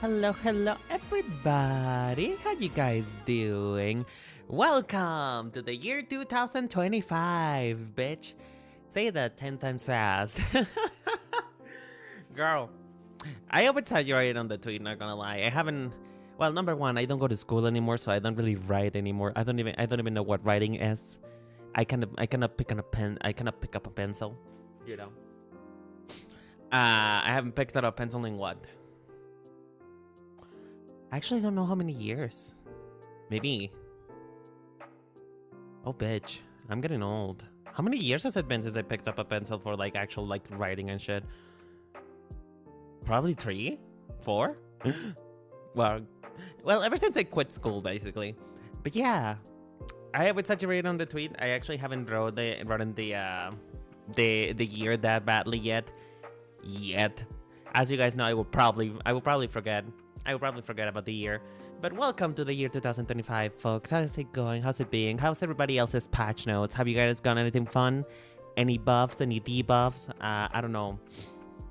Hello, everybody. How you guys doing? Welcome to the year 2025, bitch. Say that 10 times fast. Girl, I exaggerated on the tweet, not gonna lie. I haven't... Well, number one, I don't go to school anymore, so I don't really write anymore. I don't even know what writing is. I cannot pick up a pencil, you know. I haven't picked up a pencil in what? I actually don't know how many years. Maybe. Oh, bitch. I'm getting old. How many years has it been since I picked up a pencil for like actual like writing and shit? Probably 3? 4? well, ever since I quit school, basically. But yeah, I have exaggerated on the tweet. I actually haven't written the year that badly yet. As you guys know, I will probably forget. I will probably forget about the year. But welcome to the year 2025, folks. How's it going? How's it being? How's everybody else's patch notes? Have you guys done anything fun? Any buffs? Any debuffs? I don't know.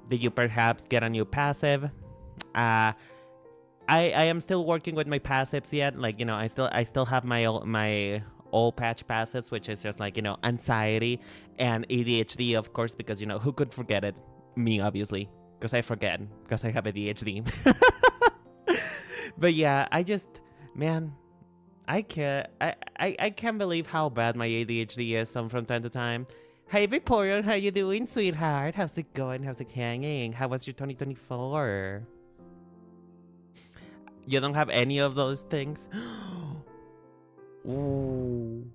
Did you perhaps get a new passive? I am still working with my passives yet. Like, you know, I still have my old patch passives, which is just like, you know, anxiety and ADHD, of course, because, you know, who could forget it? Me, obviously, because I forget, because I have ADHD. But yeah, I can't believe how bad my ADHD is from time to time. Hey Victoria, how you doing, sweetheart? How's it going? How's it hanging? How was your 2024? You don't have any of those things? Ooh.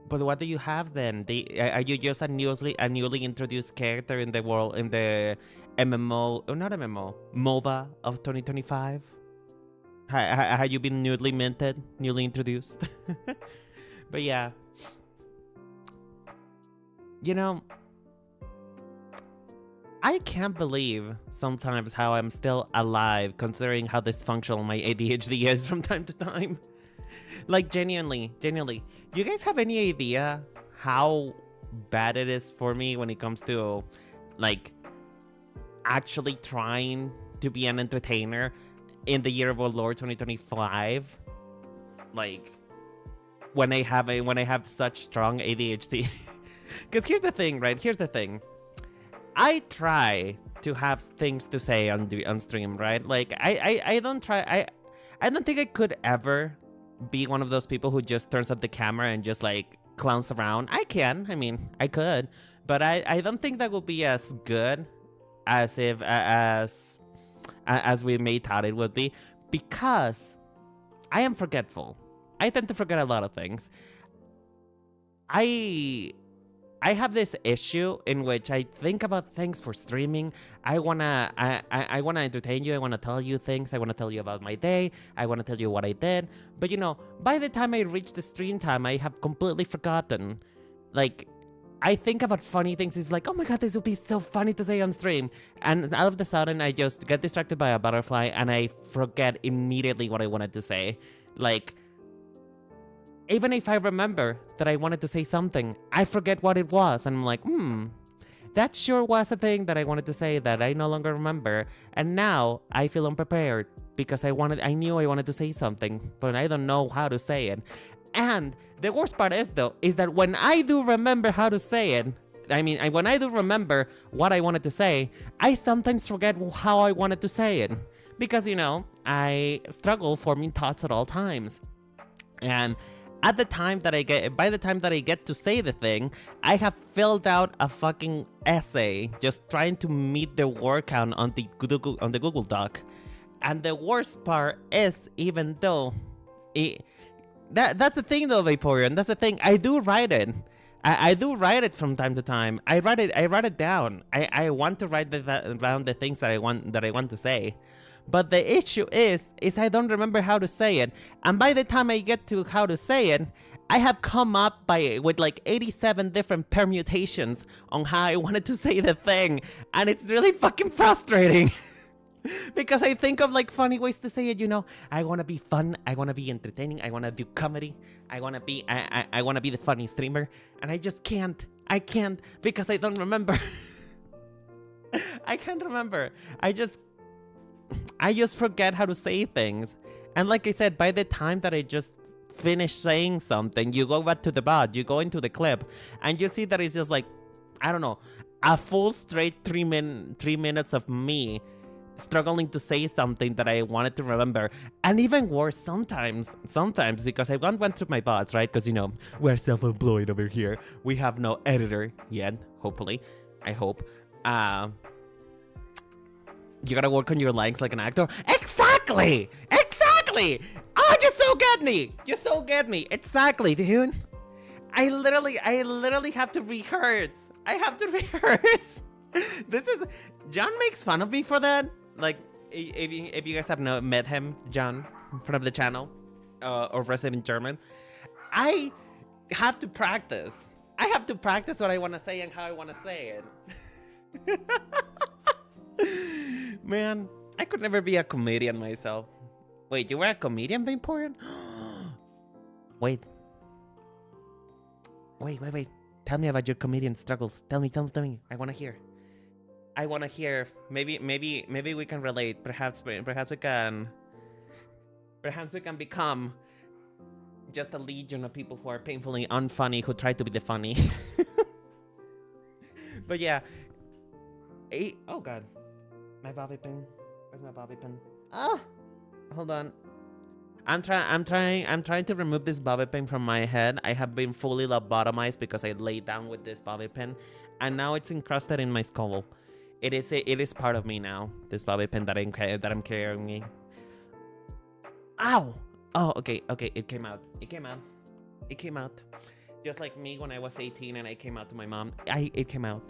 But what do you have then? Are you just a newly introduced character in the world, in the MMO, or not MMO, MOBA of 2025? Have you been newly minted, newly introduced? But yeah, you know, I can't believe sometimes how I'm still alive, considering how dysfunctional my ADHD is from time to time. Like, genuinely, you guys have any idea how bad it is for me when it comes to, like, actually trying to be an entertainer in the year of our Lord 2025? Like, when I have such strong ADHD. Because here's the thing, right? Here's the thing. I try to have things to say on stream, right? Like, I don't think I could ever be one of those people who just turns up the camera and just like clowns around. I could, but I don't think that would be as good as we may thought it would be, because I am forgetful. I tend to forget a lot of things. I have this issue in which I think about things for streaming. I wanna entertain you. I wanna tell you things. I wanna tell you about my day. I wanna tell you what I did. But you know, by the time I reach the stream time, I have completely forgotten. Like, I think about funny things. It's like, oh my god, this would be so funny to say on stream. And all of a sudden, I just get distracted by a butterfly and I forget immediately what I wanted to say. Like, even if I remember that I wanted to say something, I forget what it was. And I'm like, that sure was a thing that I wanted to say that I no longer remember. And now I feel unprepared because I knew I wanted to say something, but I don't know how to say it. And the worst part is that when I do remember how to say it, when I do remember what I wanted to say, I sometimes forget how I wanted to say it. Because, you know, I struggle forming thoughts at all times. And by the time that I get to say the thing, I have filled out a fucking essay just trying to meet the word count on the Google Doc. And the worst part is, even though that's the thing though, Vaporeon. That's the thing. I do write it. I do write it from time to time. I write it down. I want to write down the things that I want to say. But the issue is I don't remember how to say it. And by the time I get to how to say it, I have come up with like 87 different permutations on how I wanted to say the thing. And it's really fucking frustrating. Because I think of like funny ways to say it, you know. I want to be fun. I want to be entertaining. I want to do comedy. I want to be the funny streamer. And I just can't. I can't because I don't remember. I can't remember. I just forget how to say things. And like I said, by the time that I just finish saying something, you go back to the bot, you go into the clip, and you see that it's just like, I don't know, a full straight 3 minutes of me struggling to say something that I wanted to remember. And even worse, sometimes, because I went through my bots, right? Because, you know, we're self-employed over here. We have no editor yet, hopefully. I hope. You gotta work on your lines like an actor. Exactly! Exactly! Oh, you so get me! You so get me! Exactly, dude. I literally have to rehearse. I have to rehearse. This is... John makes fun of me for that. Like, if you guys have met him, John, in front of the channel, or resident in German, I have to practice. I have to practice what I want to say and how I want to say it. Man, I could never be a comedian myself. Wait, you were a comedian, Vainporian? Wait. Tell me about your comedian struggles. Tell me. I want to hear. Maybe we can relate. Perhaps we can become just a legion of people who are painfully unfunny who try to be the funny. But yeah. Oh god. My bobby pin. Where's my bobby pin? Ah! Hold on. I'm trying to remove this bobby pin from my head. I have been fully lobotomized because I laid down with this bobby pin, and now it's encrusted in my skull. It is part of me now. This bobby pin that I'm carrying. Ow! Oh, okay. It came out. Just like me when I was 18 and I came out to my mom. It came out.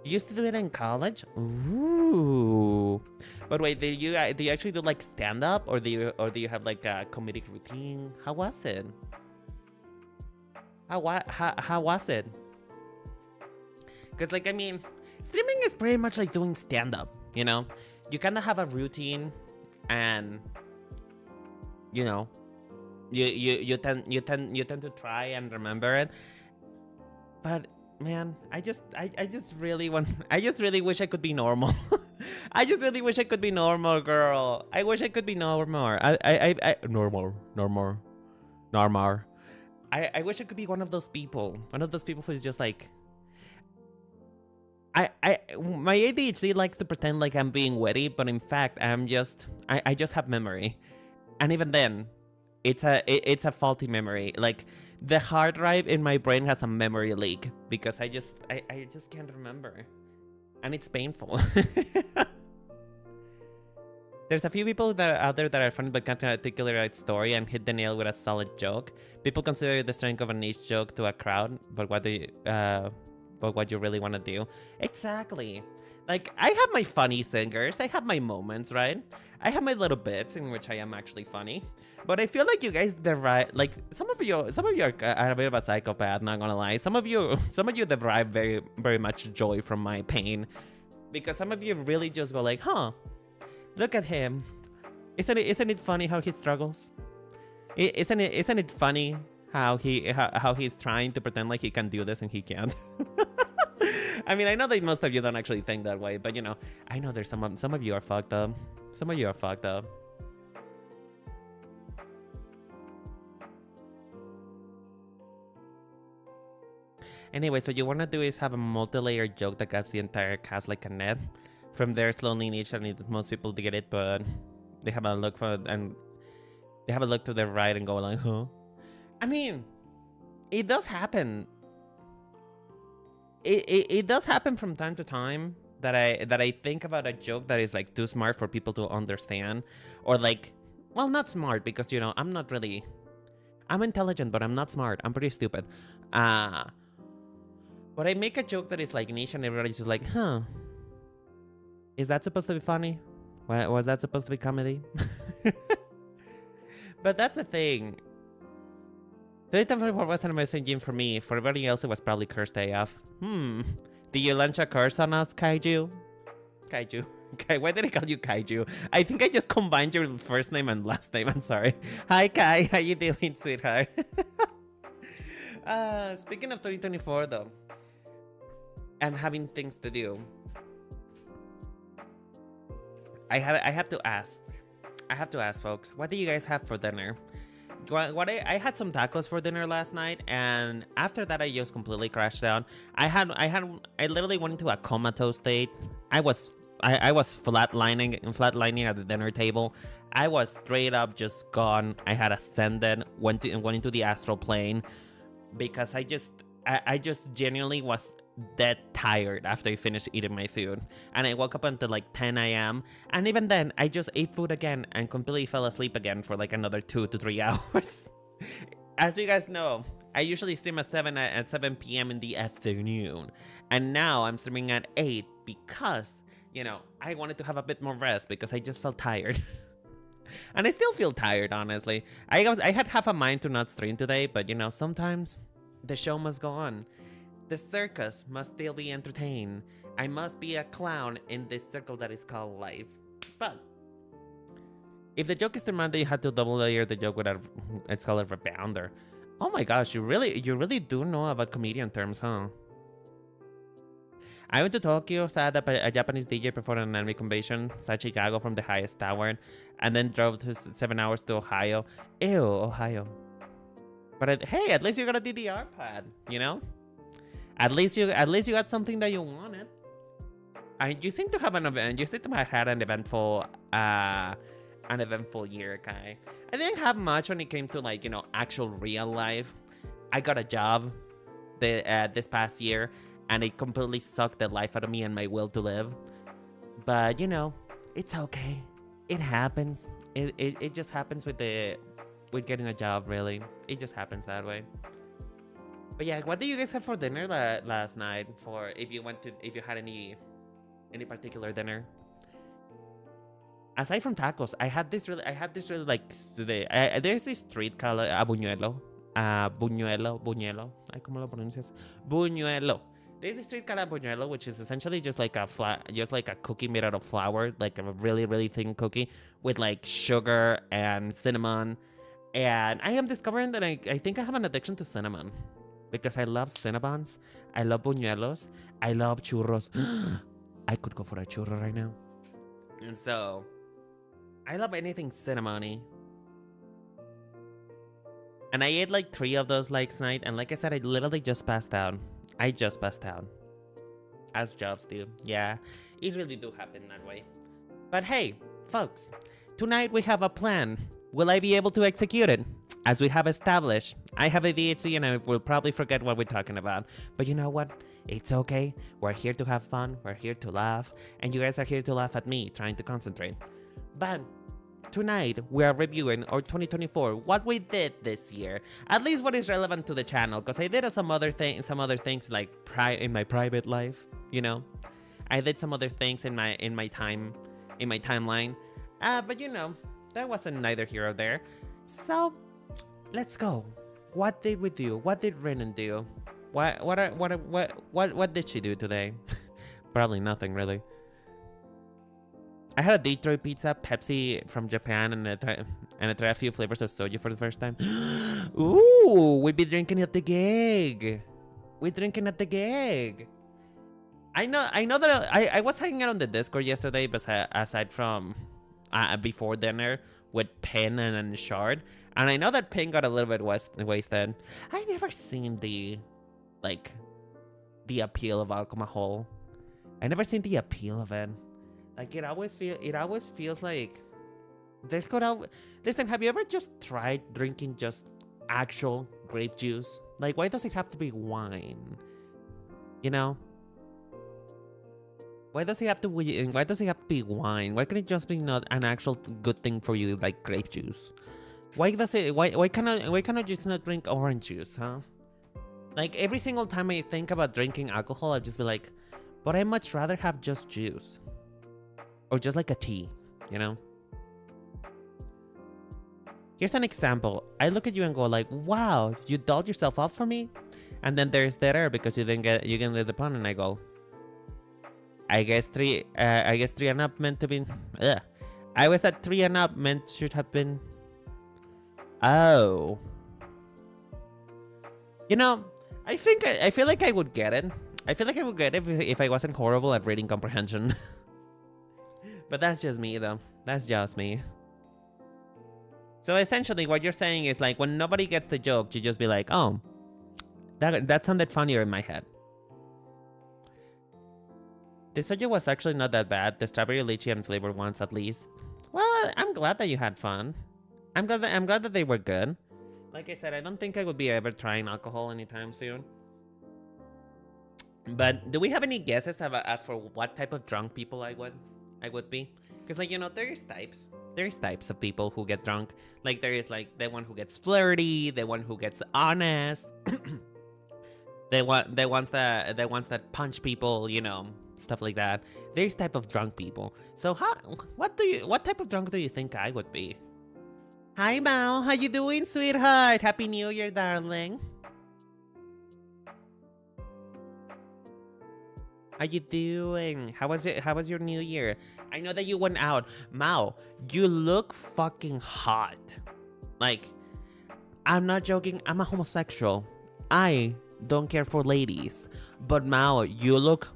You used to do it in college? Ooh. But wait, do you actually do like stand up, or do you have like a comedic routine? How was it? How was it? Because like, I mean, streaming is pretty much like doing stand up, you know? You kind of have a routine, and you know, you tend to try and remember it. But man, I just really wish I could be normal. I just really wish I could be normal, girl. I wish I could be normal. Normal. I wish I could be one of those people who's just like, my ADHD likes to pretend like I'm being witty, but in fact I just have memory, and even then, it's a faulty memory. Like, the hard drive in my brain has a memory leak because I just can't remember, and it's painful. There's a few people that are out there that are funny but can't articulate a story and hit the nail with a solid joke. People consider the strength of a niche joke to a crowd, but what you really want to do. Exactly. Like, I have my funny singers, I have my moments, right? I have my little bits in which I am actually funny. But I feel like you guys derive, like, some of you are a bit of a psychopath, not gonna lie. Some of you derive very, very much joy from my pain, because some of you really just go like, huh, look at him. Isn't it funny how he struggles? Isn't it funny how he's trying to pretend like he can do this and he can't? I mean, I know that most of you don't actually think that way, but you know, I know there's some of you are fucked up. Some of you are fucked up. Anyway, so you want to do is have a multi-layered joke that grabs the entire cast like a net. From there, slowly niche, I need most people to get it, but they have a look to the right and go like, huh? I mean, it does happen. It does happen from time to time that I think about a joke that is like too smart for people to understand, or like, well, not smart because, you know, I'm intelligent, but I'm not smart. I'm pretty stupid. But I make a joke that is like niche and everybody's just like, huh? Is that supposed to be funny? Was that supposed to be comedy? But that's the thing. 2024 was an amazing game for me. For everybody else, it was probably cursed AF. Did you launch a curse on us, Kaiju? Kaiju. Why did I call you Kaiju? I think I just combined your first name and last name. I'm sorry. Hi, Kai. How you doing, sweetheart? Speaking of 2024, though, and having things to do, I have to ask. I have to ask, folks. What do you guys have for dinner? I had some tacos for dinner last night, and after that, I just completely crashed down. I literally went into a comatose state. I was flatlining at the dinner table. I was straight up just gone. I had ascended, went into the astral plane because I just genuinely was dead tired after I finished eating my food. And I woke up until like 10 a.m. And even then, I just ate food again and completely fell asleep again for like another 2 to 3 hours. As you guys know, I usually stream at 7 p.m. in the afternoon. And now I'm streaming at 8 because, you know, I wanted to have a bit more rest because I just felt tired. And I still feel tired, honestly. I had half a mind to not stream today, but you know, sometimes the show must go on. The circus must still be entertained. I must be a clown in this circle that is called life. But if the joke is the man that you had to double layer the joke with it's called a rebounder. Oh my gosh, you really do know about comedian terms, huh? I went to Tokyo, saw a Japanese DJ performed an anime convention, saw Chicago from the highest tower, and then drove 7 hours to Ohio. Ew, Ohio. But hey, at least you got a DDR pad, you know? At least you got something that you wanted. You seem to have had an eventful year, Kai. I didn't have much when it came to like, you know, actual real life. I got a job this past year, and it completely sucked the life out of me and my will to live. But you know, it's okay. It happens. It just happens with getting a job, really. It just happens that way. But yeah, what did you guys have for dinner last night? For if you had any particular dinner? Aside from tacos, I had this really like today. There's this street called Buñuelo. Buñuelo. ¿Cómo lo pronuncias? Buñuelo. There's this street called Buñuelo, which is essentially just like a cookie made out of flour, like a really, really thin cookie with like sugar and cinnamon. And I am discovering that I think I have an addiction to cinnamon. Because I love cinnabons, I love buñuelos, I love churros. I could go for a churro right now. And so, I love anything cinnamony. And I ate like 3 of those last night, and like I said, I literally just passed out. I just passed out. As jobs do. Yeah, it really do happen that way. But hey, folks, tonight we have a plan. Will I be able to execute it? As we have established, I have ADHD and I will probably forget what we're talking about. But you know what? It's okay. We're here to have fun. We're here to laugh. And you guys are here to laugh at me trying to concentrate. But tonight, we are reviewing our 2024, what we did this year. At least what is relevant to the channel. Because I did some other things like in my private life, you know. I did some other things in my timeline. But you know, that wasn't neither here or there. So let's go. What did we do? What did Renan do? What did she do today? Probably nothing, really. I had a Detroit pizza, Pepsi from Japan, and I tried a few flavors of soju for the first time. Ooh, we be drinking at the gig. We're drinking at the gig. I know that I was hanging out on the Discord yesterday, but aside from before dinner with Pin and Shard. And I know that Pin got a little bit wasted. I never seen the appeal of alcohol. I never seen the appeal of it. Like it always feels like there's listen, have you ever just tried drinking just actual grape juice? Like, why does it have to be wine? You know? Why does it have to be wine? Why can't it just be not an actual good thing for you like grape juice? Why can I just not drink orange juice, huh? Like every single time I think about drinking alcohol, I'd just be like, but I'd much rather have just juice. Or just like a tea, you know? Here's an example. I look at you and go like, wow, you dolled yourself up for me? And then there's dead air because you didn't get the pun, and I go, I guess three and up meant to be. I was at 3 and up meant should have been. Oh. You know, I feel like I would get it. I feel like I would get it if I wasn't horrible at reading comprehension. But that's just me, though. That's just me. So essentially, what you're saying is like when nobody gets the joke, you just be like, "Oh, that sounded funnier in my head." The soju was actually not that bad. The strawberry, lychee, and flavored ones, at least. Well, I'm glad that you had fun. I'm glad that they were good. Like I said, I don't think I would be ever trying alcohol anytime soon. But do we have any guesses as for what type of drunk people I would be? Because like, you know, there's types. There's types of people who get drunk. Like there is like the one who gets flirty, the one who gets honest, the ones that punch people, you know, stuff like that. There's type of drunk people. So what type of drunk do you think I would be? Hi Mao, how you doing, sweetheart? Happy New Year, darling. How you doing? How was your New Year? I know that you went out. Mao, you look fucking hot. Like, I'm not joking. I'm a homosexual. I don't care for ladies. But Mao, you look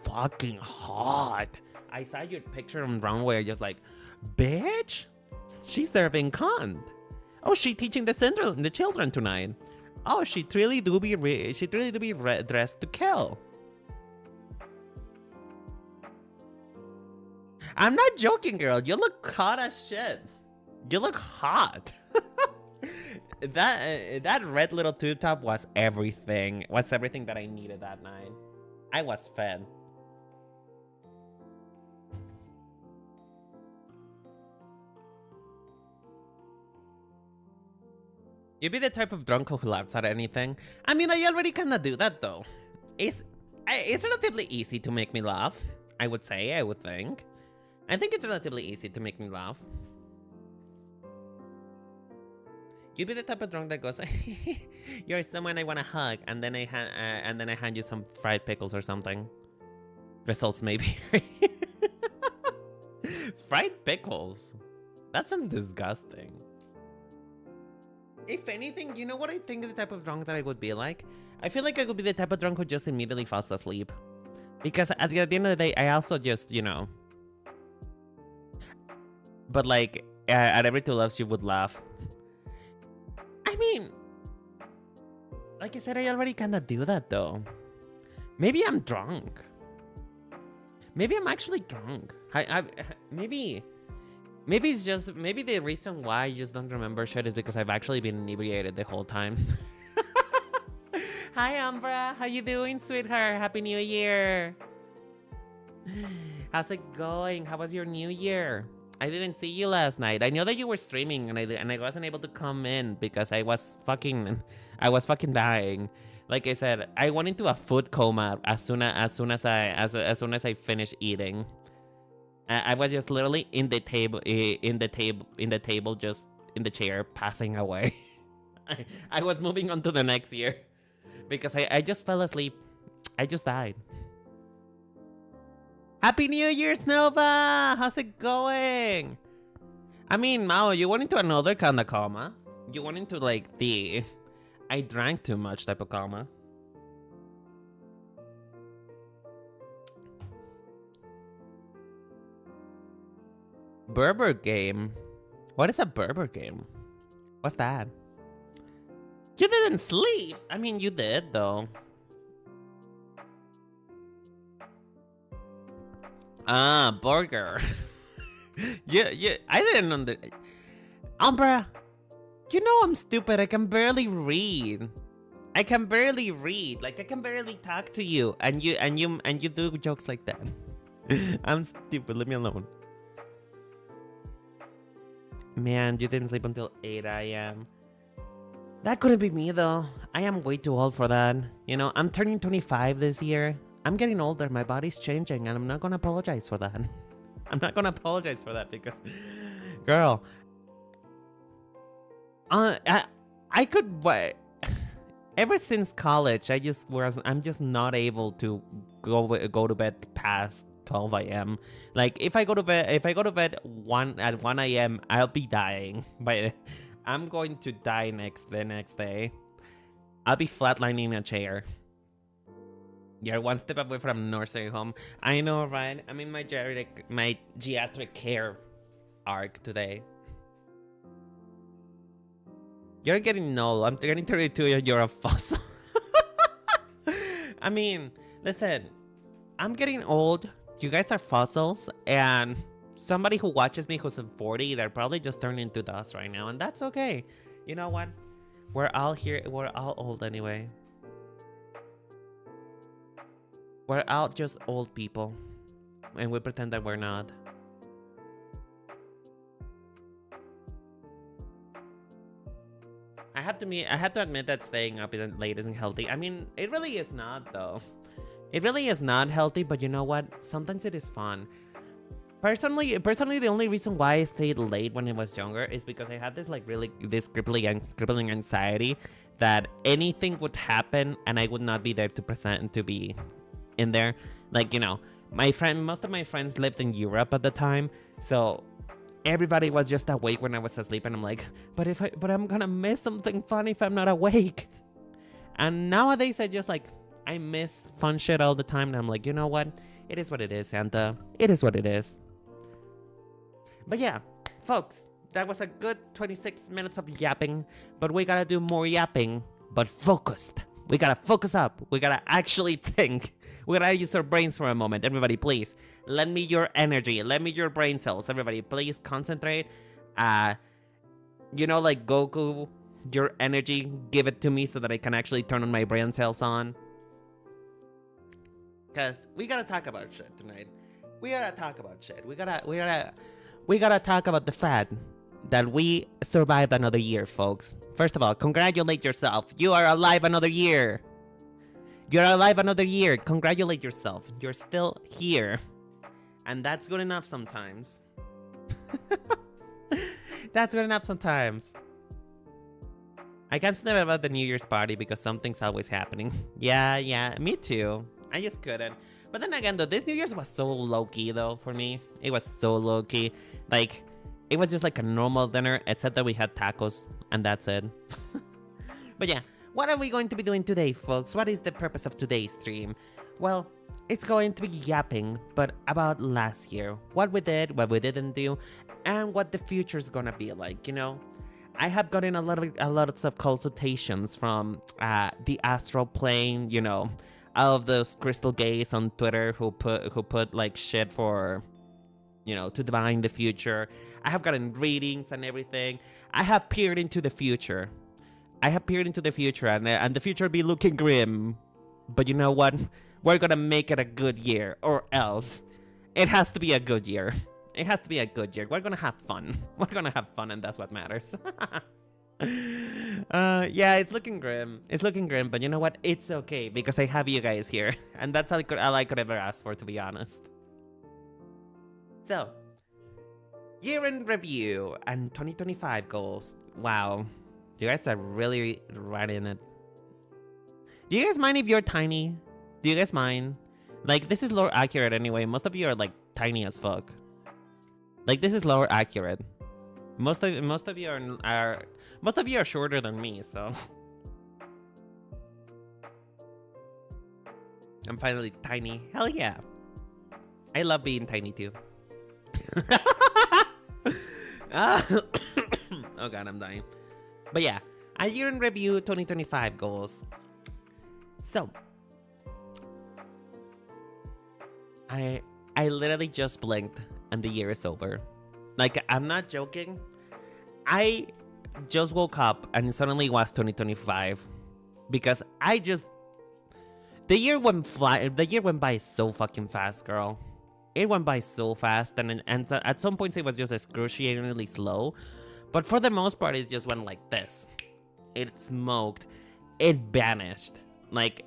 fucking hot. I saw your picture on Runway, just like, bitch, she's serving cunt. Oh, she teaching the children tonight. Oh, she really do be dressed to kill. I'm not joking, girl. You look hot as shit. You look hot. That red little tube top was everything. What's everything that I needed that night? I was fed. You'd be the type of drunk who laughs at anything. I mean, I already kind of do that though. It's relatively easy to make me laugh. I would think. I think it's relatively easy to make me laugh. You'd be the type of drunk that goes, "You're someone I want to hug," and then I hand you some fried pickles or something. Results maybe. Fried pickles. That sounds disgusting. If anything, you know what I think the type of drunk that I would be like? I feel like I would be the type of drunk who just immediately falls asleep. Because at the end of the day, I also just, you know. But like, at every two laughs, you would laugh. I mean, like I said, I already kind of do that though. Maybe I'm drunk. Maybe I'm actually drunk. Maybe it's just, maybe the reason why I just don't remember shit is because I've actually been inebriated the whole time. Hi, Umbra. How you doing, sweetheart? Happy New Year. How's it going? How was your New Year? I didn't see you last night. I know that you were streaming and I wasn't able to come in because I was fucking dying. Like I said, I went into a food coma as soon as I finished eating. I was just literally in the table, just in the chair, passing away. I was moving on to the next year because I just fell asleep. I just died. Happy New Year's, Nova! How's it going? I mean, Mao, you went into another kind of coma. You went into like the I drank too much type of coma. Berber game? What is a Berber game? What's that? You didn't sleep! I mean, you did, though. Ah, burger. yeah, I didn't Umbra, you know I'm stupid. I can barely read. Like, I can barely talk to you, and you do jokes like that. I'm stupid. Leave me alone. Man, you didn't sleep until 8 a.m. That couldn't be me, though. I am way too old for that. You know, I'm turning 25 this year. I'm getting older. My body's changing, and I'm not gonna apologize for that. I'm not gonna apologize for that because, girl, I could wait. Ever since college, I'm just not able to go to bed past 12 a.m. Like if I go to bed at 1 a.m., I'll be dying. But I'm going to die the next day. I'll be flatlining in a chair. You're one step away from nursing home. I know, right? I'm in my geriatric care arc today. You're getting old. I'm getting 32 and you're a fossil. I mean, listen, I'm getting old. You guys are fossils. And somebody who watches me who's 40, they're probably just turning into dust right now. And that's okay. You know what? We're all here. We're all old anyway. We're all just old people. And we pretend that we're not. I have to admit that staying up late isn't healthy. I mean, it really is not, though. It really is not healthy, but you know what? Sometimes it is fun. Personally, the only reason why I stayed late when I was younger is because I had this this crippling anxiety that anything would happen and I would not be there to present and to be in there. Like, you know, most of my friends lived in Europe at the time, so everybody was just awake when I was asleep, and I'm like, but I'm gonna miss something fun if I'm not awake. And nowadays I miss fun shit all the time, and I'm like, you know what? It is what it is, Santa. It is what it is. But yeah, folks, that was a good 26 minutes of yapping, but we gotta do more yapping, but focused. We gotta focus up. We gotta actually think. We gotta use our brains for a moment. Everybody, please, lend me your energy. Lend me your brain cells. Everybody, please concentrate. You know, like Goku, your energy, give it to me so that I can actually turn on my brain cells on. Because we gotta talk about shit tonight. We gotta talk about shit. We gotta talk about the fact that we survived another year, folks. First of all, congratulate yourself. You are alive another year. You're alive another year. Congratulate yourself. You're still here. And that's good enough sometimes. That's good enough sometimes. I can't sleep about the New Year's party because something's always happening. Yeah, me too. I just couldn't. But then again, though, this New Year's was so low-key, though, for me. It was so low-key. Like, it was just like a normal dinner, except that we had tacos, and that's it. But yeah, what are we going to be doing today, folks? What is the purpose of today's stream? Well, it's going to be yapping, but about last year. What we did, what we didn't do, and what the future's gonna be like, you know? I have gotten a lot of consultations from the astral plane, you know, all of those crystal gays on Twitter who put like shit for, you know, to divine the future. I have gotten readings and everything. I have peered into the future. And the future be looking grim. But you know what? We're gonna make it a good year, or else it has to be a good year. It has to be a good year. We're gonna have fun. We're gonna have fun, and that's what matters. Yeah, it's looking grim. It's looking grim, but you know what? It's okay because I have you guys here, and that's all I could ever ask for, to be honest. So, year in review and 2025 goals. Wow, you guys are really right in it. Do you guys mind if you're tiny? Do you guys mind? Like, this is lore accurate anyway. Most of you are like tiny as fuck. Like, this is lore accurate. Most of you are shorter than me, so I'm finally tiny. Hell yeah. I love being tiny too. Oh god, I'm dying. But yeah, a year in review 2025 goals. So I literally just blinked and the year is over. Like, I'm not joking. I just woke up and suddenly it was 2025 because the year went by so fucking fast, girl. It went by so fast, and at some points it was just excruciatingly slow, but for the most part it just went like this. It smoked. It vanished. Like,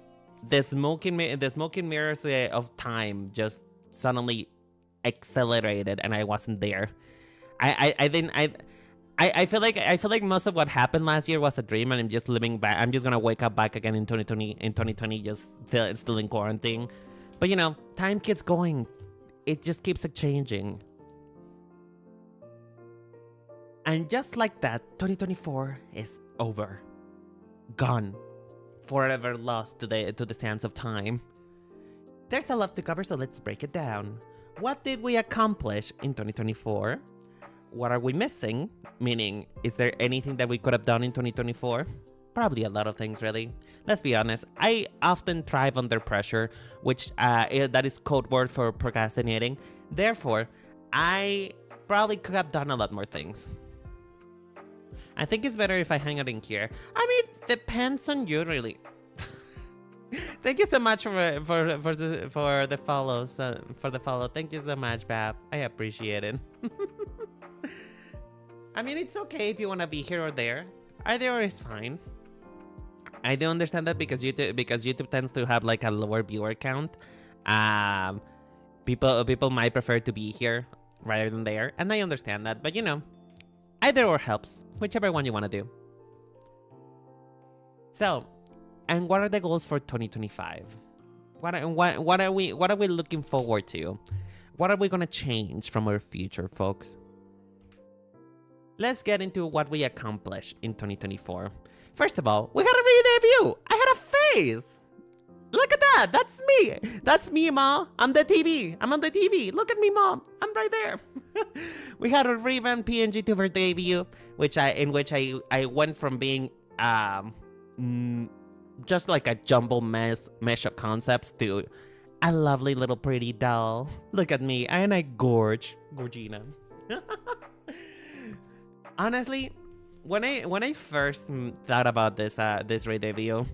the smoking mirrors of time just suddenly accelerated, and I wasn't there. I feel like most of what happened last year was a dream, and I'm just living back. I'm just gonna wake up back again in 2020, just still in quarantine. But you know, time keeps going. It just keeps changing. And just like that, 2024 is over. Gone. Forever lost to the sands of time. There's a lot to cover, so let's break it down. What did we accomplish in 2024? What are we missing? Meaning, is there anything that we could have done in 2024? Probably a lot of things, really. Let's be honest. I often thrive under pressure, which that is code word for procrastinating. Therefore, I probably could have done a lot more things. I think it's better if I hang out in here. I mean, depends on you, really. Thank you so much for the follows for the follow. Thank you so much, Bab. I appreciate it. I mean, it's okay if you wanna be here or there. Either is fine. I do understand that because YouTube tends to have like a lower viewer count. People might prefer to be here rather than there, and I understand that. But you know, either or helps, whichever one you wanna do. So. And what are the goals for 2025? What are we looking forward to? What are we gonna change from our future, folks? Let's get into what we accomplished in 2024. First of all, we had a re-debut. I had a face. Look at that. That's me. That's me, Ma. I'm the TV. I'm on the TV. Look at me, Mom. I'm right there. We had a revamped Vtuber debut, in which I went from being just like a jumble mesh of concepts to a lovely little pretty doll. Look at me, and I Gorgina. Honestly, when I first thought about this re-debut,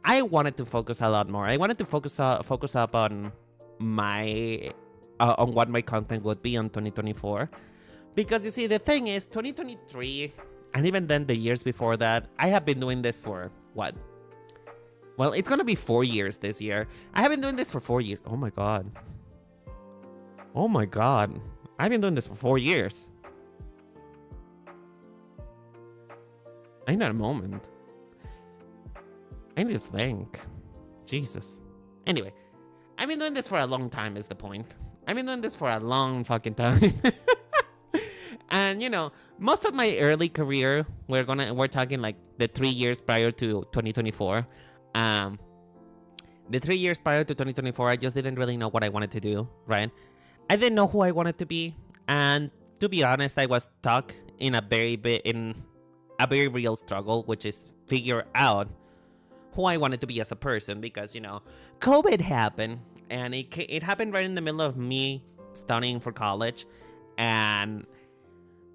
I wanted to focus a lot more. I wanted to focus up on my on what my content would be on 2024, because you see, the thing is, 2023, and even then the years before that, I have been doing this for what? Well, it's gonna be 4 years this year. I have been doing this for 4 years. Oh my god. Oh my god. I've been doing this for 4 years. I need a moment. I need to think. Jesus. Anyway, I've been doing this for a long time is the point. I've been doing this for a long fucking time. And you know, most of my early career, we're talking like the 3 years prior to 2024. The 3 years prior to 2024, I just didn't really know what I wanted to do, right? I didn't know who I wanted to be, and to be honest, I was stuck in a very real struggle, which is figure out who I wanted to be as a person, because you know, COVID happened, and it happened right in the middle of me studying for college, and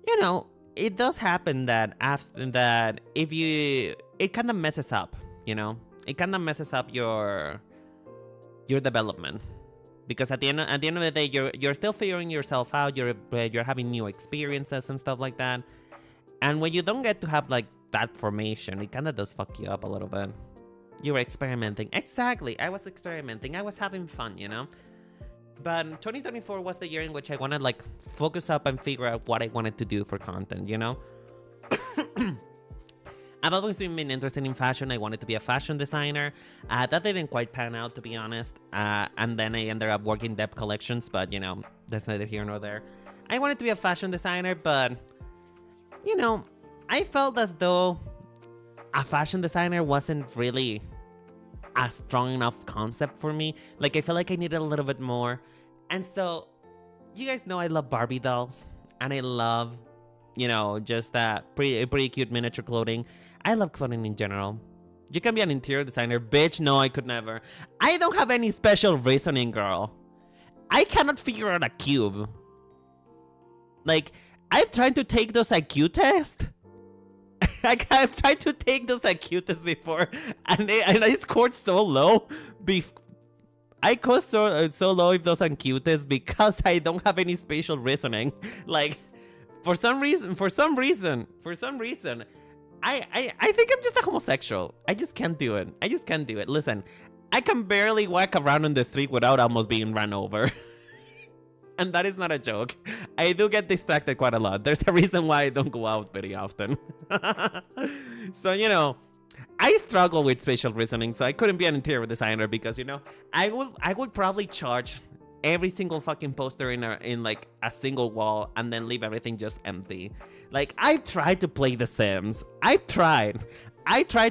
you know, it does happen that after that, it kind of messes up, you know. It kind of messes up your development, because at the end of the day, you're still figuring yourself out. You're having new experiences and stuff like that. And when you don't get to have like that formation, it kind of does fuck you up a little bit. You were experimenting. Exactly. I was experimenting. I was having fun, you know. But 2024 was the year in which I wanted like focus up and figure out what I wanted to do for content, you know. I've always been interested in fashion. I wanted to be a fashion designer. That didn't quite pan out, to be honest. And then I ended up working Dep Collections, but you know, that's neither here nor there. I wanted to be a fashion designer, but you know, I felt as though a fashion designer wasn't really a strong enough concept for me. Like, I feel like I needed a little bit more. And so, you guys know I love Barbie dolls, and I love, you know, just pretty cute miniature clothing. I love clothing in general. You can be an interior designer. Bitch, no, I could never. I don't have any special reasoning, girl. I cannot figure out a cube. Like, I've tried to take those IQ tests. I've tried to take those IQ tests before, and I scored so low. I scored so low with those IQ tests because I don't have any spatial reasoning. Like, for some reason, I think I'm just a homosexual. I just can't do it. Listen, I can barely walk around on the street without almost being run over. And that is not a joke. I do get distracted quite a lot. There's a reason why I don't go out very often. So, you know, I struggle with spatial reasoning, so I couldn't be an interior designer because, you know, I would probably charge every single fucking poster in like a single wall and then leave everything just empty. Like, I've tried to play The Sims. I tried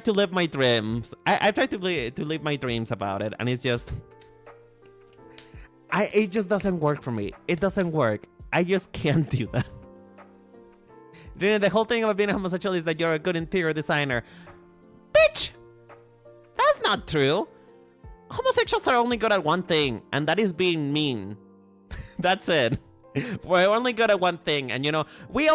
to live my dreams. I tried to live my dreams about it, and it's just, It just doesn't work for me. It doesn't work. I just can't do that. The whole thing about being a homosexual is that you're a good interior designer. Bitch! That's not true. Homosexuals are only good at one thing, and that is being mean. That's it. We're only good at one thing, and you know, we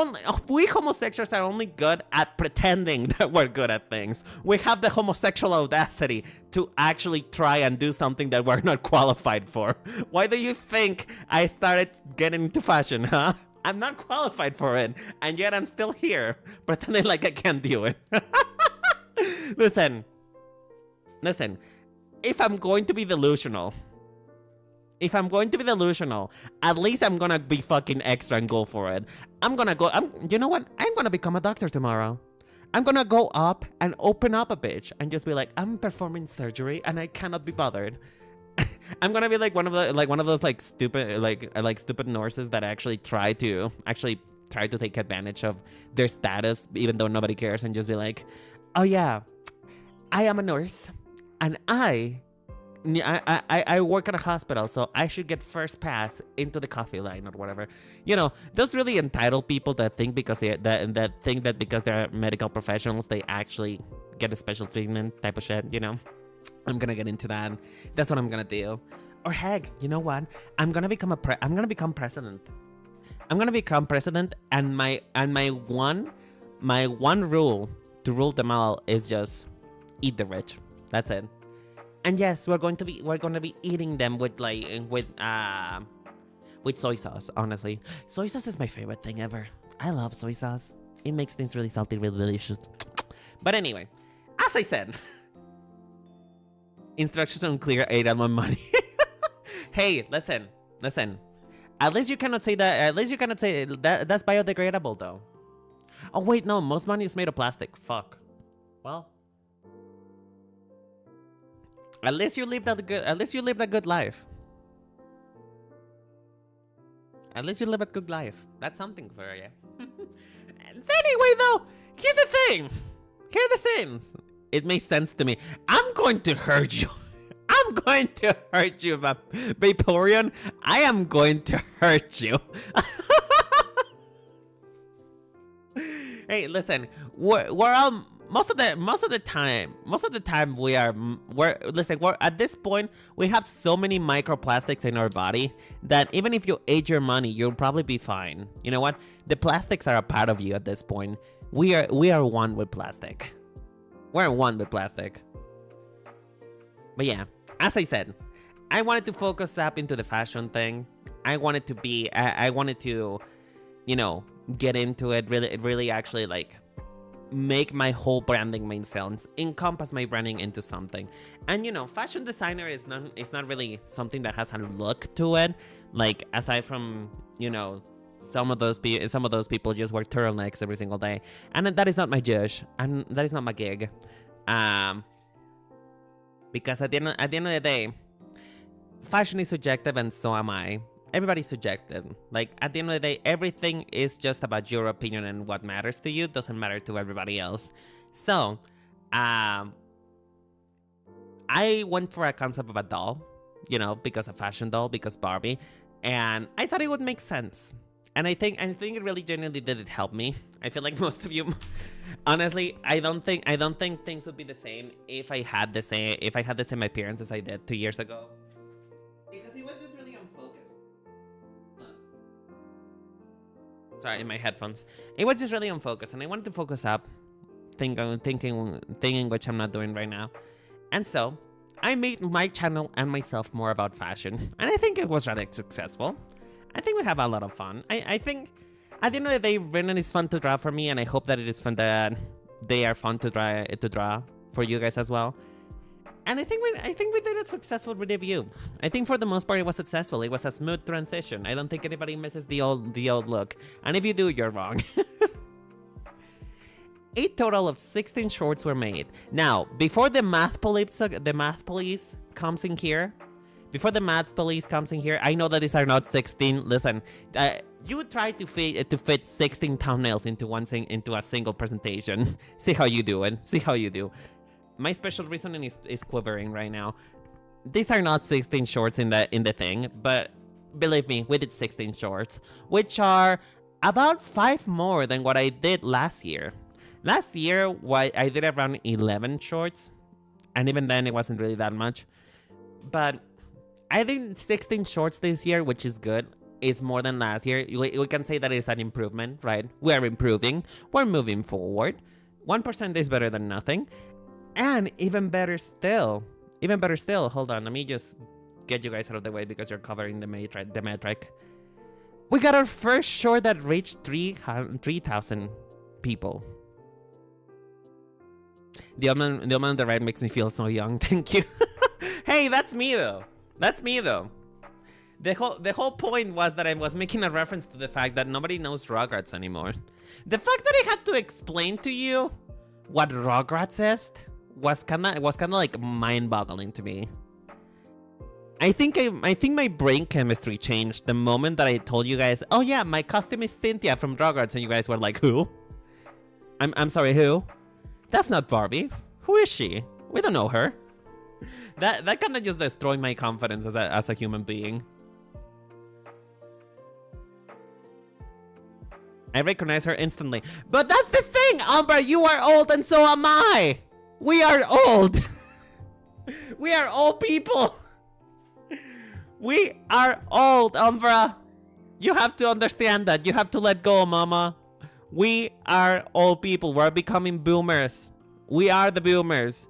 homosexuals are only good at pretending that we're good at things. We have the homosexual audacity to actually try and do something that we're not qualified for. Why do you think I started getting into fashion, huh? I'm not qualified for it, and yet I'm still here, pretending like I can't do it. Listen. If I'm going to be delusional, at least I'm gonna be fucking extra and go for it. You know what? I'm gonna become a doctor tomorrow. I'm gonna go up and open up a bitch and just be like, I'm performing surgery and I cannot be bothered. I'm gonna be like one of those like stupid nurses that actually try to take advantage of their status even though nobody cares, and just be like, oh yeah, I am a nurse and I work at a hospital, so I should get first pass into the coffee line or whatever. You know, those really entitled people that think because because they're medical professionals, they actually get a special treatment type of shit, you know? I'm gonna get into that. That's what I'm gonna do. Or heck, you know what? I'm gonna become president. I'm gonna become president, and my one rule to rule them all is just eat the rich. That's it. And yes, we're going to be eating them with soy sauce. Honestly, soy sauce is my favorite thing ever. I love soy sauce. It makes things really salty, really delicious. But anyway, as I said, instructions unclear. Ate all my money. Hey, listen. At least you cannot say that. At least you cannot say that. That's biodegradable, though. Oh wait, no. Most money is made of plastic. Fuck. Well. At least you lived a good life. At least you live a good life. That's something for you. Anyway, though, here's the thing. Here are the things. It makes sense to me. I'm going to hurt you. I'm going to hurt you, Vaporeon. I am going to hurt you. Hey, listen. We're all. Most of the time we're at this point, we have so many microplastics in our body that even if you ate your money, you'll probably be fine. You know what? The plastics are a part of you at this point. We are one with plastic. We're one with plastic. But yeah, as I said, I wanted to focus up into the fashion thing. I wanted to, you know, get into it, really actually like make my whole branding make sense, encompass my branding into something. And you know, fashion designer is not really something that has a look to it. Like, aside from, you know, some of those people just wear turtlenecks every single day, and that is not my judge, and that is not my gig. Because at the end of the day, fashion is subjective, and so am I. Everybody's subjective. Like, at the end of the day, everything is just about your opinion, and what matters to you doesn't matter to everybody else. So, I went for a concept of a doll, you know, because a fashion doll, because Barbie, and I thought it would make sense. And I think it really genuinely did help me. I feel like most of you, honestly, I don't think things would be the same if I had the same appearance as I did 2 years ago. Because it was just really unfocused. Sorry, in my headphones. It was just really unfocused, and I wanted to focus up, thinking which I'm not doing right now. And so, I made my channel and myself more about fashion, and I think it was rather successful. I think we have a lot of fun. I think at the end of the day, Renan is fun to draw for me, and I hope that it is fun that they are fun to draw for you guys as well. And I think we did a successful review. I think for the most part it was successful. It was a smooth transition. I don't think anybody misses the old look. And if you do, you're wrong. A total of 16 shorts were made. Now, before the math police comes in here, I know that these are not 16. Listen, you try to fit 16 thumbnails into a single presentation. See how you do it. My special reasoning is quivering right now. these are not 16 shorts in the thing, but believe me, we did 16 shorts, which are about 5 more than what I did last year. Last year, I did around 11 shorts, and even then, it wasn't really that much. But I did 16 shorts this year, which is good. It's more than last year. We can say that it's an improvement, right? We're improving. We're moving forward. 1% is better than nothing. And even better still, hold on, let me just get you guys out of the way because you're covering the metric. We got our first short that reached 3,000 people. The woman on the right makes me feel so young. Thank you. Hey, that's me though. That's me though. The whole point was that I was making a reference to the fact that nobody knows Rugrats anymore. The fact that I had to explain to you what Rugrats is was kind of like mind-boggling to me. I think my brain chemistry changed the moment that I told you guys, oh yeah, my costume is Cynthia from Rugrats, and you guys were like, who? I'm sorry, who? That's not Barbie. Who is she? We don't know her. That kind of just destroyed my confidence as a human being. I recognize her instantly. But that's the thing, Umbra, you are old and so am I. We are old. We are old people. We are old, Umbra. You have to understand that. You have to let go, mama. We are old people. We're becoming boomers. We are the boomers.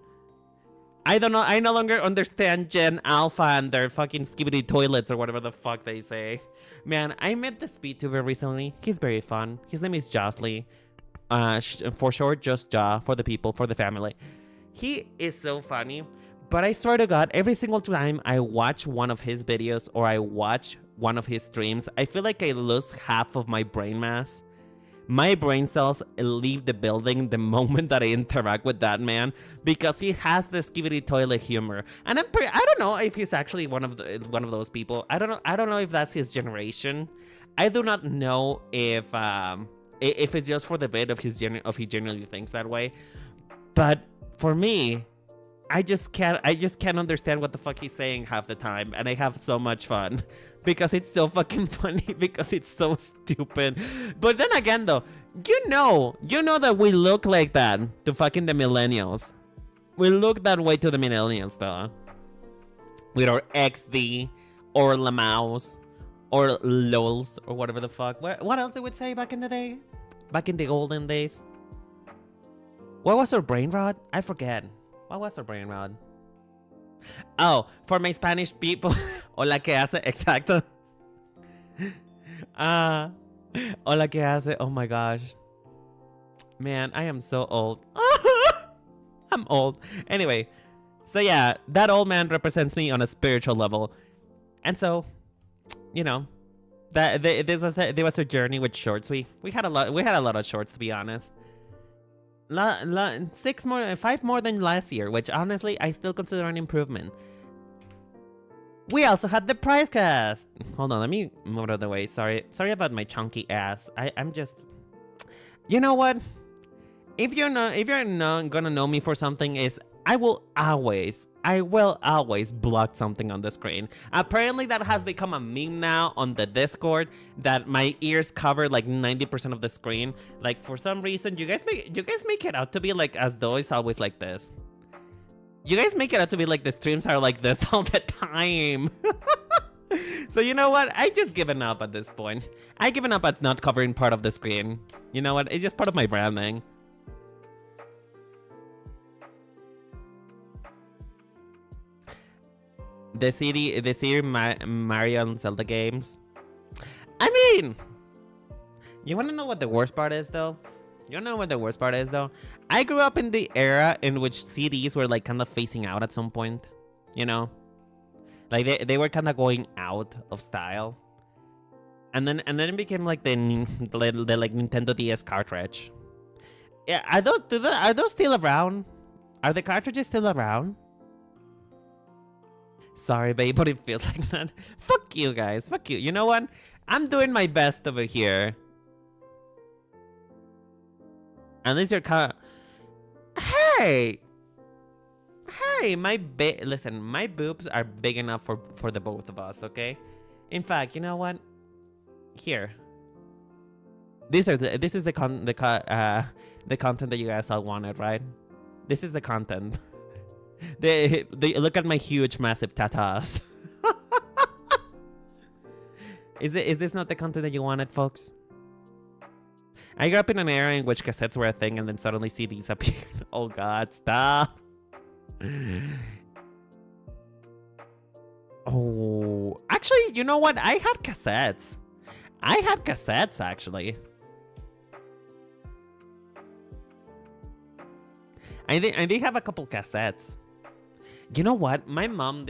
I don't know. I no longer understand Gen Alpha and their fucking skibidi toilets or whatever the fuck they say. Man, I met this Vtuber recently. He's very fun. His name is Josley. For short, just Ja, for the people, for the family. He is so funny. But I swear to God, every single time I watch one of his videos or I watch one of his streams, I feel like I lose half of my brain mass. My brain cells leave the building the moment that I interact with that man because he has the skibidi toilet humor, and I don't know if he's actually one of those people. I don't know if that's his generation. I do not know if it's just for the bit of he genuinely thinks that way. But for me, I just can't understand what the fuck he's saying half the time, and I have so much fun because it's so fucking funny because it's so stupid. But then again though, you know that we look like that to fucking the millennials. We look that way to the millennials though. With our XD or Lamaus or LOLs or whatever the fuck. What else they would say back in the day? Back in the golden days? What was our brain rot? I forget. What was our brain rod? Oh, for my Spanish people. Hola, ¿qué hace? Exacto. Hola, ¿qué hace? Oh my gosh. Man, I am so old. I'm old. Anyway, so yeah, that old man represents me on a spiritual level. And so, you know, this was a journey with shorts. We had a lot of shorts, to be honest. 5 more than last year, which honestly I still consider an improvement. We also had the prize cast. Hold on, let me move it out of the way. Sorry about my chunky ass. I'm just, you know what? If you're not gonna know me for something, is I will always block something on the screen. Apparently that has become a meme now on the Discord, that my ears cover like 90% of the screen. Like for some reason, you guys make it out to be like as though it's always like this. You guys make it out to be like the streams are like this all the time. So you know what? I just given up at this point. I given up at not covering part of the screen. You know what? It's just part of my branding. The CD Mario and Zelda games. I mean, you wanna know what the worst part is though? I grew up in the era in which CDs were like kind of phasing out at some point. You know, like they were kind of going out of style, and then it became like the like Nintendo DS cartridge. Yeah, are those still around? Are the cartridges still around? Sorry, babe, but it feels like that. Fuck you guys. Fuck you. You know what? I'm doing my best over here. At least you're kind of... Hey! worry. Listen, my boobs are big enough for the both of us, okay? In fact, you know what? Here. This is the content that you guys all wanted, right? This is the content. They look at my huge, massive tatas. Is this not the content that you wanted, folks? I grew up in an era in which cassettes were a thing, and then suddenly CDs appeared. Oh God, stop! Oh, actually, you know what? I had cassettes. Actually. I did have a couple cassettes. You know what? My mom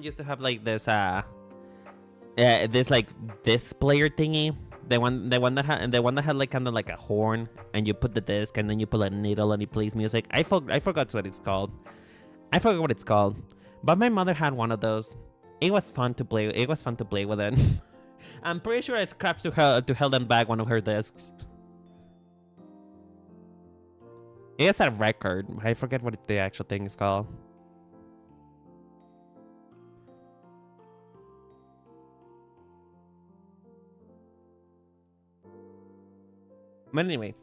used to have like this disc player thingy. The one that had like kind of like a horn, and you put the disc and then you pull a needle and it plays music. I forgot what it's called. I forgot what it's called. But my mother had one of those. It was fun to play. It was fun to play with it. I'm pretty sure I scratched to hell them back one of her discs. It's a record. I forget what the actual thing is called. But anyway,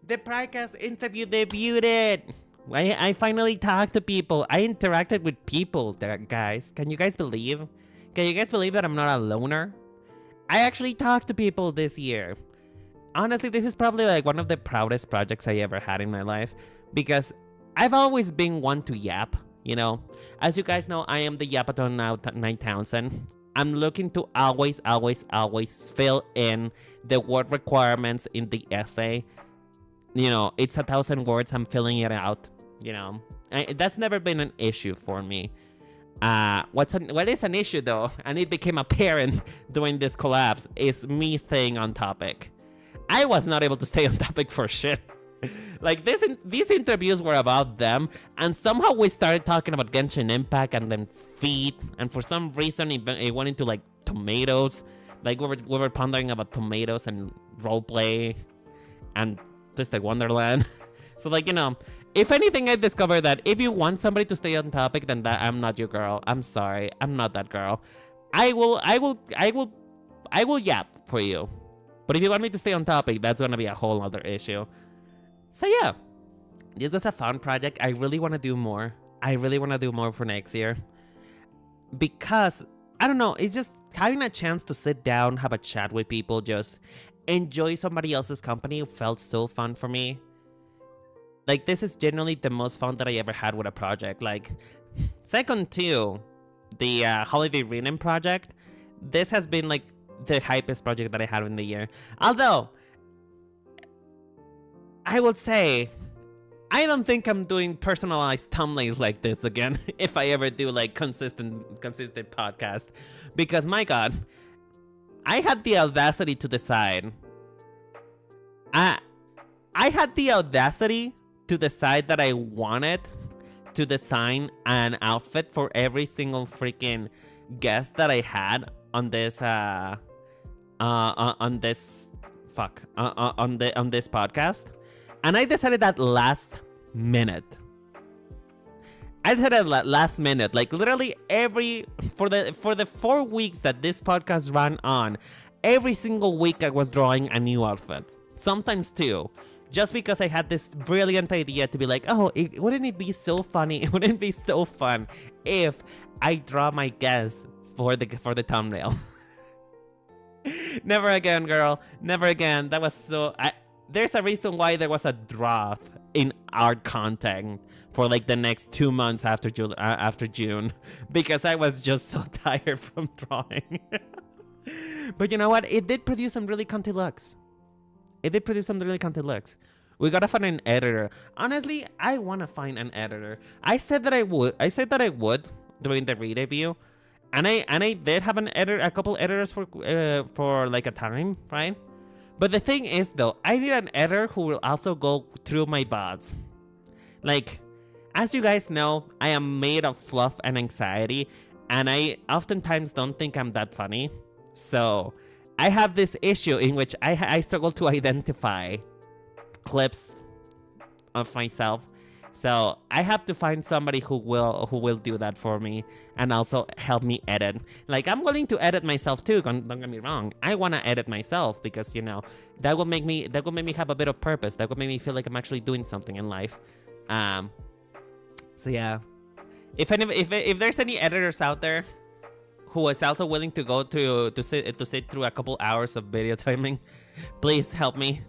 the podcast interview debuted. I finally talked to people. I interacted with people there, guys. Can you guys believe? Can you guys believe that I'm not a loner? I actually talked to people this year. Honestly, this is probably like one of the proudest projects I ever had in my life, because I've always been one to yap, you know? As you guys know, I am the Yapaton now 9000. I'm looking to always fill in the word requirements in the essay. You know, it's 1,000 words, I'm filling it out, you know? That's never been an issue for me. What is an issue though, and it became apparent during this collapse, is me staying on topic. I was not able to stay on topic for shit. Like, these interviews were about them, and somehow we started talking about Genshin Impact and then feet, and for some reason it went into like tomatoes. Like we were pondering about tomatoes and roleplay and Twisted Wonderland. So like, you know, if anything, I discovered that if you want somebody to stay on topic, then I'm not your girl. I'm sorry, I'm not that girl. I will yap for you. But if you want me to stay on topic, that's gonna be a whole other issue. So yeah, this was a fun project. I really want to do more. I really want to do more for next year. Because, I don't know, it's just having a chance to sit down, have a chat with people, just enjoy somebody else's company felt so fun for me. Like, this is generally the most fun that I ever had with a project. Like, second to the Holiday Reading project, this has been like the hypest project that I had in the year. Although, I would say, I don't think I'm doing personalized thumbnails like this again if I ever do like consistent podcast. Because my God, I had the audacity to decide. I had the audacity to decide that I wanted to design an outfit for every single freaking guest that I had on this on this podcast, and I decided that last minute. Like literally for the 4 weeks that this podcast ran on, every single week I was drawing a new outfit, sometimes two. Just because I had this brilliant idea to be like, oh, wouldn't it be so funny? It wouldn't be so fun if I draw my guests for the thumbnail. Never again, girl. Never again. That was so... there's a reason why there was a drought in art content for like the next 2 months after June. Because I was just so tired from drawing. But you know what? It did produce some really cunty looks. We gotta find an editor. Honestly, I wanna find an editor. I said that I would during the re-debut, and I did have a couple editors for like a time, right? But the thing is though, I need an editor who will also go through my bots. Like, as you guys know, I am made of fluff and anxiety, and I oftentimes don't think I'm that funny. So I have this issue in which I struggle to identify clips of myself So I have to find somebody who will do that for me and also help me edit. Like, I'm willing to edit myself too. Don't get me wrong. I want to edit myself because that will make me have a bit of purpose. That will make me feel like I'm actually doing something in life. So yeah, if there's any editors out there who is also willing to go to sit through a couple hours of video timing, please help me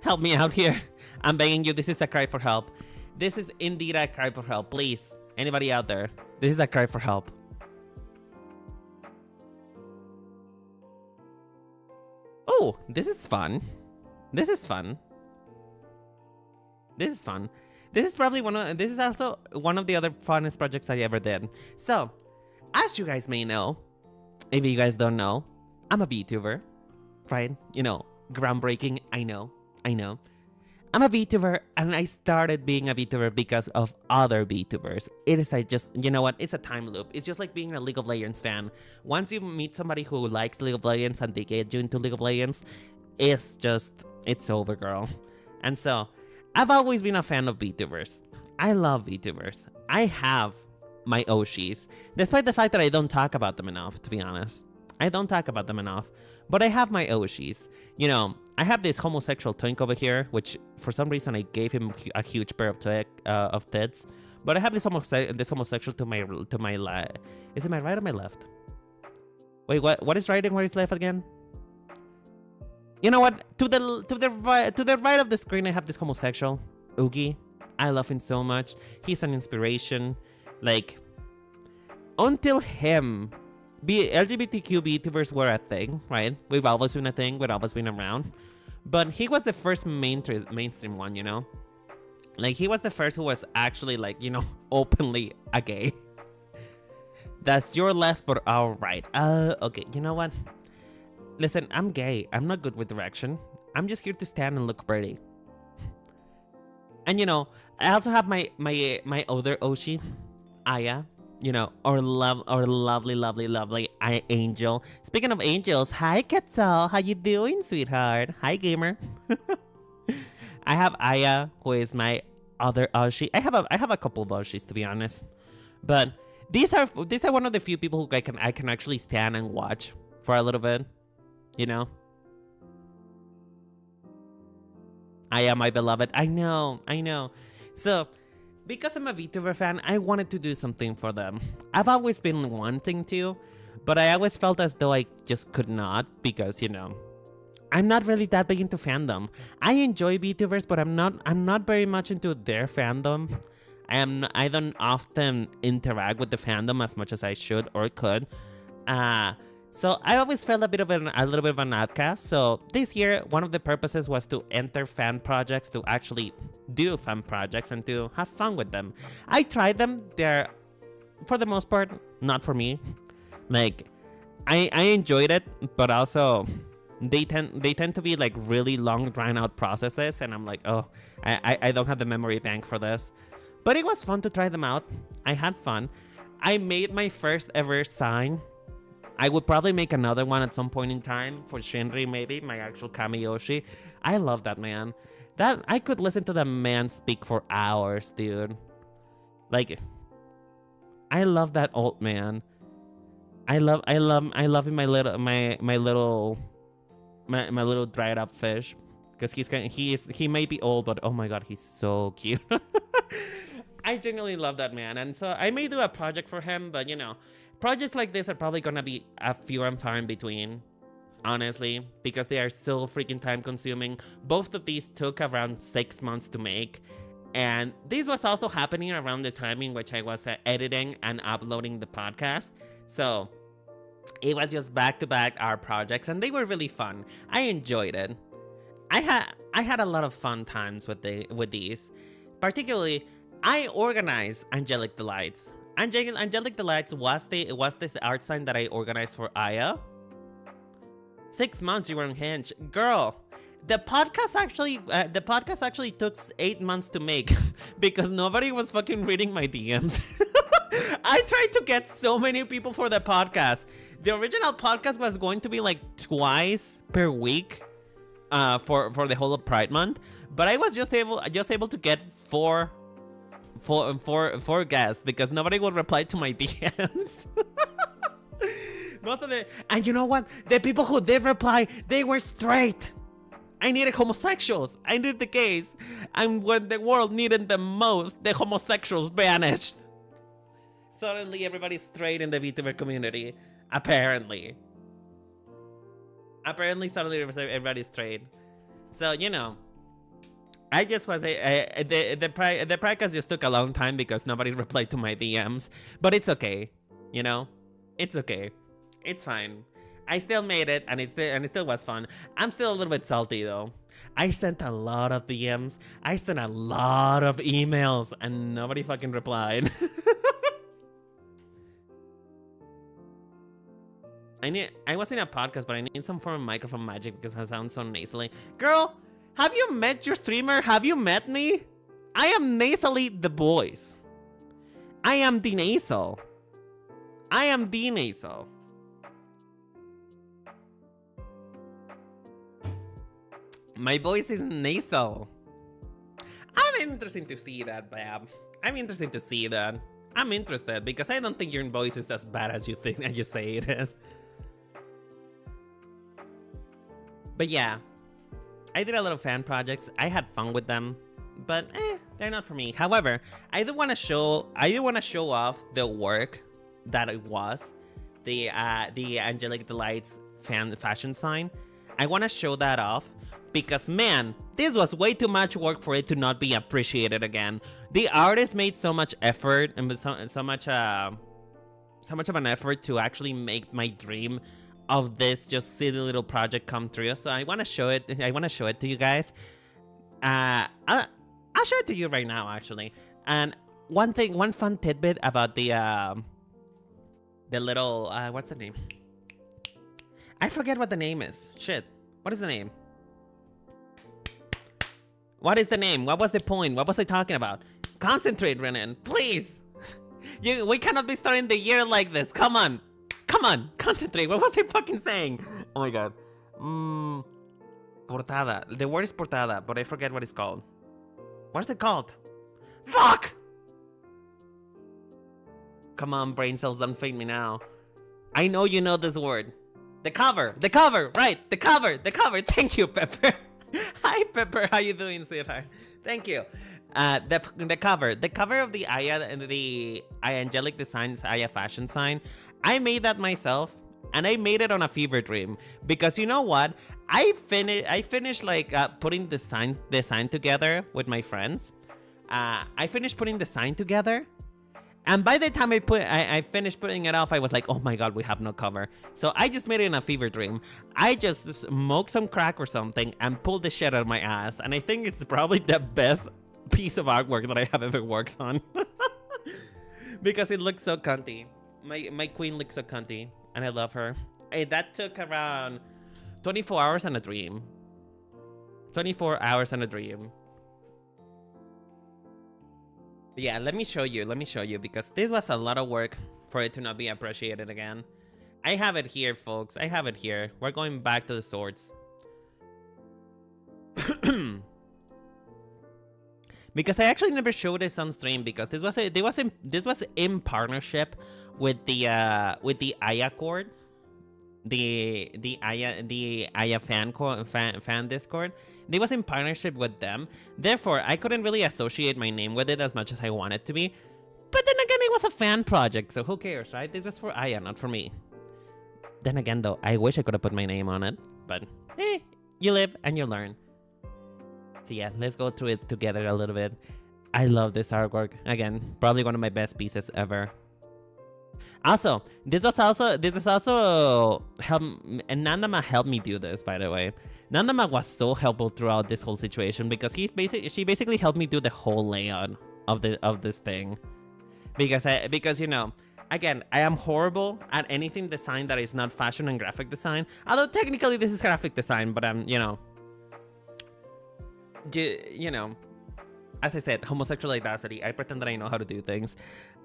out here. I'm begging you. This is a cry for help. This is indeed a cry for help. Please, anybody out there, this is a cry for help. Oh, this is fun. This is fun. This is fun. This is also one of the other funnest projects I ever did. So, as you guys may know, if you guys don't know, I'm a Vtuber, right? Groundbreaking. I know. I'm a Vtuber, and I started being a Vtuber because of other Vtubers. It is it's a time loop. It's just like being a League of Legends fan. Once you meet somebody who likes League of Legends and they get you into League of Legends, it's over, girl. And so, I've always been a fan of Vtubers. I love Vtubers. I have my Oshis, despite the fact that I don't talk about them enough, to be honest. I don't talk about them enough, but I have my Oshis. I have this homosexual twink over here, which for some reason I gave him a huge pair of tits. But I have this homosexual to my left. Is it my right or my left? Wait, what is right and what is left again? You know what? To the right of the screen, I have this homosexual, Oogie. I love him so much. He's an inspiration. Like, until him, LGBTQ VTubers were a thing, right? We've always been a thing. We've always been around. But he was the first mainstream one, Like, he was the first who was actually, like, openly a gay. That's your left, but our right. Okay, you know what? Listen, I'm gay. I'm not good with direction. I'm just here to stand and look pretty. And, I also have my other Oshi, Aya. Our lovely angel. Speaking of angels, hi Quetzal, how you doing, sweetheart? Hi, gamer. I have Aya, who is my other Oshi. I have a couple of Oshis, to be honest, but these are one of the few people who I can actually stand and watch for a little bit. Aya, my beloved. I know. So, because I'm a VTuber fan, I wanted to do something for them. I've always been wanting to, but I always felt as though I just could not because, I'm not really that big into fandom. I enjoy VTubers, but I'm not very much into their fandom. I don't often interact with the fandom as much as I should or could. So I always felt a little bit of an outcast. So this year, one of the purposes was to enter fan projects, to actually do fan projects and to have fun with them. I tried them. They're, for the most part, not for me. Like, I enjoyed it, but also they tend to be like really long, drawn out processes, and I'm like, oh, I don't have the memory bank for this. But it was fun to try them out. I had fun. I made my first ever sign. I would probably make another one at some point in time for Shinri, maybe, my actual Kamiyoshi. I love that man. That I could listen to that man speak for hours, dude. Like, I love that old man. I love him, my little dried up fish, because he may be old, but oh my god, he's so cute. I genuinely love that man, and so I may do a project for him, but projects like this are probably gonna be a few and far in between, honestly, because they are so freaking time consuming. Both of these took around 6 months to make, and this was also happening around the time in which I was editing and uploading the podcast, so it was just back-to-back our projects, and they were really fun. I enjoyed it. I had a lot of fun times with these. Particularly, I organized Angelic Delights. Angelic Delights was this art sign that I organized for Aya. 6 months you were on Hinge, girl. The podcast actually took 8 months to make because nobody was fucking reading my DMs. I tried to get so many people for the podcast. The original podcast was going to be like twice per week, for the whole of Pride Month, but I was just able to get 4 four guests because nobody would reply to my DMs. Most of the, and you know what? The people who did reply, they were straight. I needed homosexuals. I needed the gays. And when the world needed them most, the homosexuals vanished. Suddenly, everybody's straight in the Vtuber community. Apparently. Suddenly everybody's straight. So, you know, I just was the podcast just took a long time because nobody replied to my DMs. But it's okay. You know? It's okay. It's fine. I still made it, and it still was fun. I'm still a little bit salty though. I sent a lot of DMs. I sent a lot of emails, and nobody fucking replied. I was in a podcast, but I need some form of microphone magic because I sound so nasally. Girl, have you met your streamer? Have you met me? I am nasally the voice. I am the nasal. I am the nasal. My voice is nasal. I'm interested to see that, Bab. I'm interested to see that. I'm interested because I don't think your voice is as bad as you think and you say it is. But yeah, I did a lot of fan projects. I had fun with them, but they're not for me. However, I do want to show off the work that it was, the Angelic Delights fashion sign. I want to show that off. Because, man, this was way too much work for it to not be appreciated again. The artist made so much effort and so much of an effort to actually make my dream of this just silly little project come true. So I want to show it. I want to show it to you guys. I'll show it to you right now, actually. And one fun tidbit about the little what's the name? I forget what the name is. Shit. What is the name? What is the name? What was the point? What was I talking about? Concentrate, Renan, please. We cannot be starting the year like this. Come on. Concentrate. What was I fucking saying? Oh my god. Portada. The word is portada, but I forget what it's called. What is it called? Fuck! Come on, brain cells, don't fade me now. I know you know this word. The cover, right? The cover. Thank you, Pepper. Hi, Pepper. How you doing, sweetheart? Thank you. The cover of the Aya and the Angelic Designs Aya fashion sign. I made that myself, and I made it on a fever dream because you know what? I finished like putting the sign together with my friends. I finished putting the sign together. And by the time I finished putting it off, I was like, oh my god, we have no cover. So I just made it in a fever dream. I just smoked some crack or something and pulled the shit out of my ass. And I think it's probably the best piece of artwork that I have ever worked on. Because it looks so cunty. My queen looks so cunty. And I love her. That took around 24 hours and a dream. 24 hours and a dream. Yeah, let me show you because this was a lot of work for it to not be appreciated again. I have it here, folks. I have it here. We're going back to the swords. Because I actually never showed this on stream because this was in partnership with the Aya Cord, the Aya fan Discord. They was in partnership with them. Therefore, I couldn't really associate my name with it as much as I wanted to be. But then again, it was a fan project, so who cares, right? This was for Aya, not for me. Then again, though, I wish I could have put my name on it. But, you live and you learn. So yeah, let's go through it together a little bit. I love this artwork. Again, probably one of my best pieces ever. Also, this was also help, and Nandama helped me do this, by the way. Nandama was so helpful throughout this whole situation because she basically helped me do the whole layout of this thing. Because you know, again, I am horrible at anything design that is not fashion and graphic design. Although technically this is graphic design, but I'm, you know, as I said, homosexual audacity. I pretend that I know how to do things.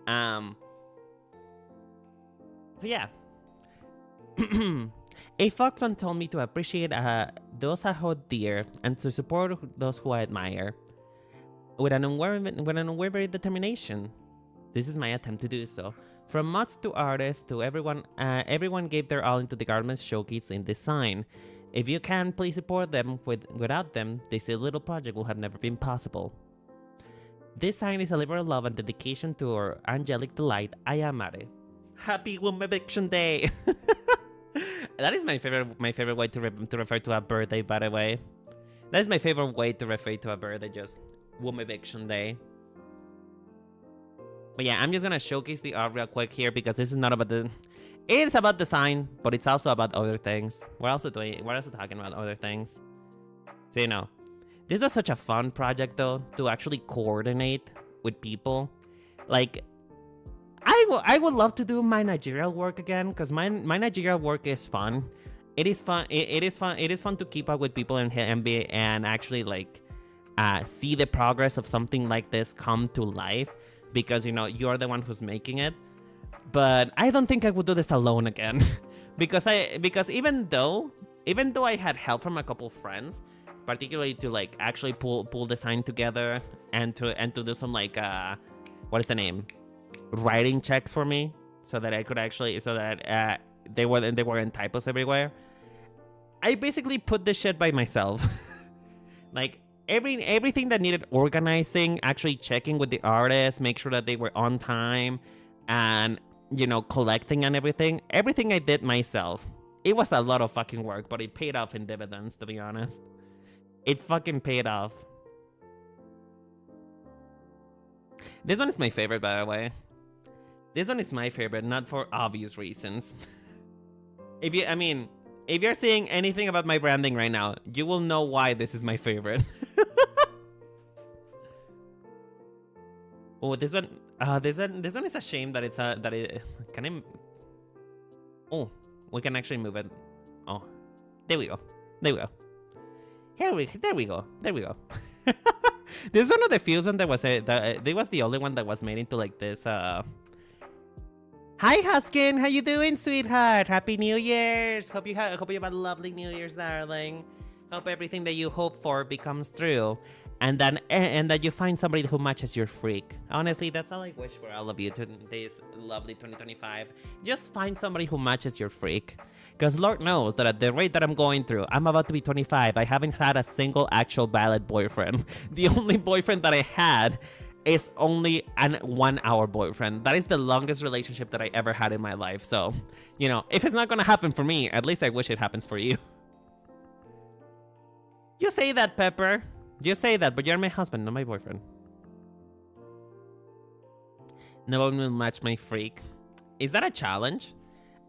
So yeah. A Foxon told me to appreciate those I hold dear and to support those who I admire. with an unwavering determination. This is my attempt to do so. From mods to artists to everyone, everyone gave their all into the garment's showcase in design. If you can, please support them. Without them, this little project would have never been possible. This sign is a labor of love and dedication to our angelic delight. I am Mare. Happy Womeviction Day! That is my favorite way to refer to a birthday, by the way. That is my favorite way to refer to a birthday, just Womeviction Day. But yeah, I'm just gonna showcase the art real quick here because this is not about the... It's about design, but it's also about other things. We're also talking about other things. So, you know, this was such a fun project, though, to actually coordinate with people. Like, I would love to do my managerial work again, because my managerial work is fun. It is fun. It is fun. It is fun to keep up with people in MBA and actually, like, see the progress of something like this come to life, because, you know, you're the one who's making it. But I don't think I would do this alone again. because even though I had help from a couple friends, particularly to like actually pull design together and to do some like what is the name, writing checks for me, so that I could actually, so that they weren't typos everywhere. I basically put this shit by myself. Like everything that needed organizing, actually checking with the artists, make sure that they were on time, and, you know, collecting and everything I did myself. It was a lot of fucking work, but it paid off in dividends, to be honest. It fucking paid off. This one is my favorite, by the way. This one is my favorite, not for obvious reasons. If you're seeing anything about my branding right now, you will know why this is my favorite. Oh, this one is a shame that it's can I? Oh, we can actually move it. Oh, there we go. There we go. There we go. This is one of the few ones that was there was the only one that was made into like this. Hi Huskin, how you doing, sweetheart? Happy New Year's. Hope you have a lovely New Year's, darling. Hope everything that you hope for becomes true. And that you find somebody who matches your freak. Honestly, that's all I wish for all of you this lovely 2025. Just find somebody who matches your freak. Because Lord knows that at the rate that I'm going through, I'm about to be 25. I haven't had a single actual valid boyfriend. The only boyfriend that I had is only an 1 hour boyfriend. That is the longest relationship that I ever had in my life. So, you know, if it's not gonna happen for me, at least I wish it happens for you. You say that, Pepper. You say that, but you're my husband, not my boyfriend. No one will match my freak. Is that a challenge?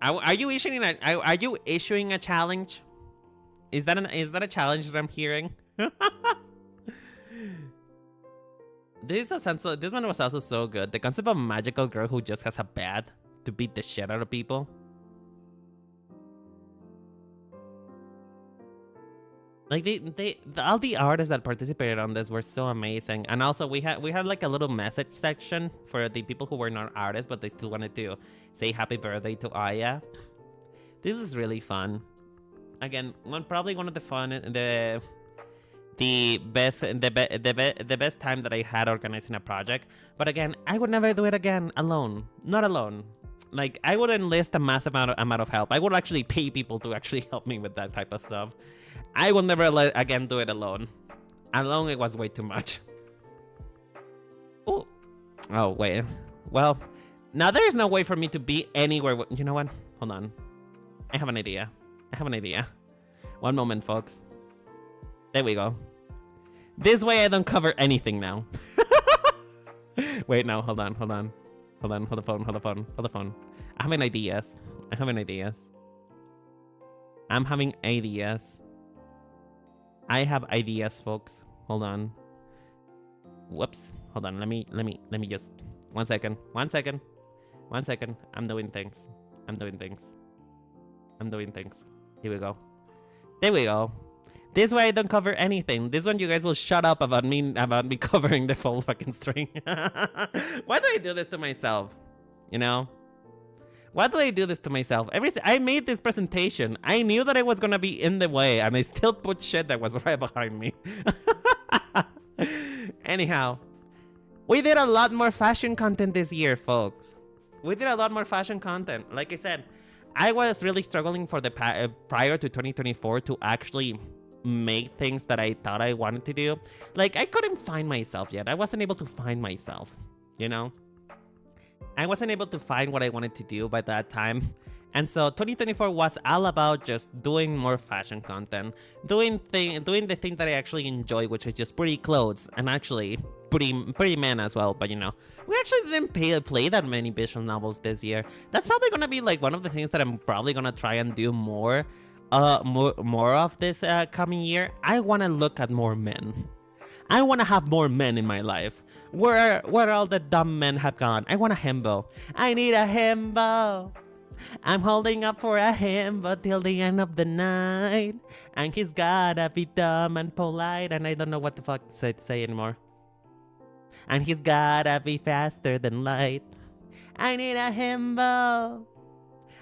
Are you issuing a challenge? Is that a challenge that I'm hearing? This one was also so good. The concept of a magical girl who just has a bat to beat the shit out of people. Like all the artists that participated on this were so amazing, and also we had like a little message section for the people who were not artists but they still wanted to say happy birthday to Aya. This was really fun. Again, probably one of the best time that I had organizing a project. But again, I would never do it again alone. Not alone. Like, I would enlist a massive amount of help. I would actually pay people to actually help me with that type of stuff. I will never again do it alone. Alone, it was way too much. Oh, wait. Well, now there is no way for me to be anywhere. You know what? Hold on. I have an idea. One moment, folks. There we go. This way I don't cover anything now. Wait, no, hold on. Hold the phone. I'm having ideas. I have ideas, folks. Hold on. Whoops. Hold on. Let me just 1 second. 1 second. I'm doing things. Here we go. There we go. This way I don't cover anything. This one you guys will shut up about me covering the full fucking string. Why do I do this to myself? You know? Why do I do this to myself? I made this presentation. I knew that I was gonna be in the way, and I still put shit that was right behind me. Anyhow, we did a lot more fashion content this year, folks. We did a lot more fashion content. Like I said, I was really struggling for the prior to 2024 to actually make things that I thought I wanted to do. Like, I couldn't find myself yet. I wasn't able to find myself, you know? I wasn't able to find what I wanted to do by that time. And so 2024 was all about just doing more fashion content, doing the thing that I actually enjoy, which is just pretty clothes, and actually pretty men as well. But you know, we actually didn't play that many visual novels this year. That's probably gonna be like one of the things that I'm probably gonna try and do more of this coming year. I wanna look at more men. I wanna have more men in my life. Where all the dumb men have gone. I want a himbo. I need a himbo. I'm holding up for a himbo till the end of the night. And he's gotta be dumb and polite. And I don't know what the fuck to say anymore. And he's gotta be faster than light. I need a himbo.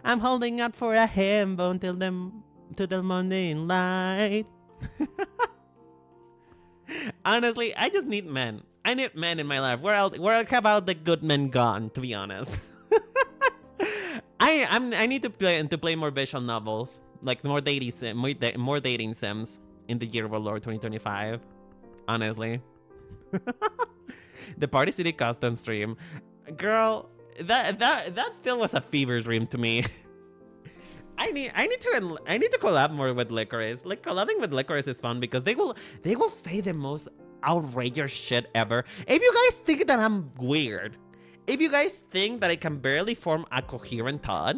I'm holding out for a himbo until the morning light. Honestly, I just need men. I need men in my life. Where have all the good men gone, to be honest? I need to play more visual novels, like more dating sims in the year of our Lord 2025. Honestly. The Party City custom stream. Girl, that still was a fever dream to me. I need to collab more with Licorice. Like, collabing with Licorice is fun because they will say the most outrageous shit ever. If you guys think that I'm weird, if you guys think that I can barely form a coherent thought,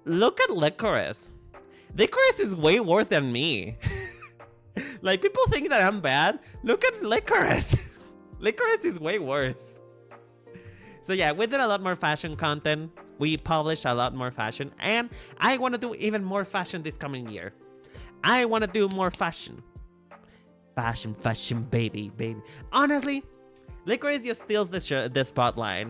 look at Licorice. Licorice is way worse than me. Like, people think that I'm bad. Look at Licorice. Licorice is way worse. So yeah, we did a lot more fashion content. We published a lot more fashion. And I want to do even more fashion this coming year. I want to do more fashion. Fashion, baby. Honestly, Licorice just steals the spotlight.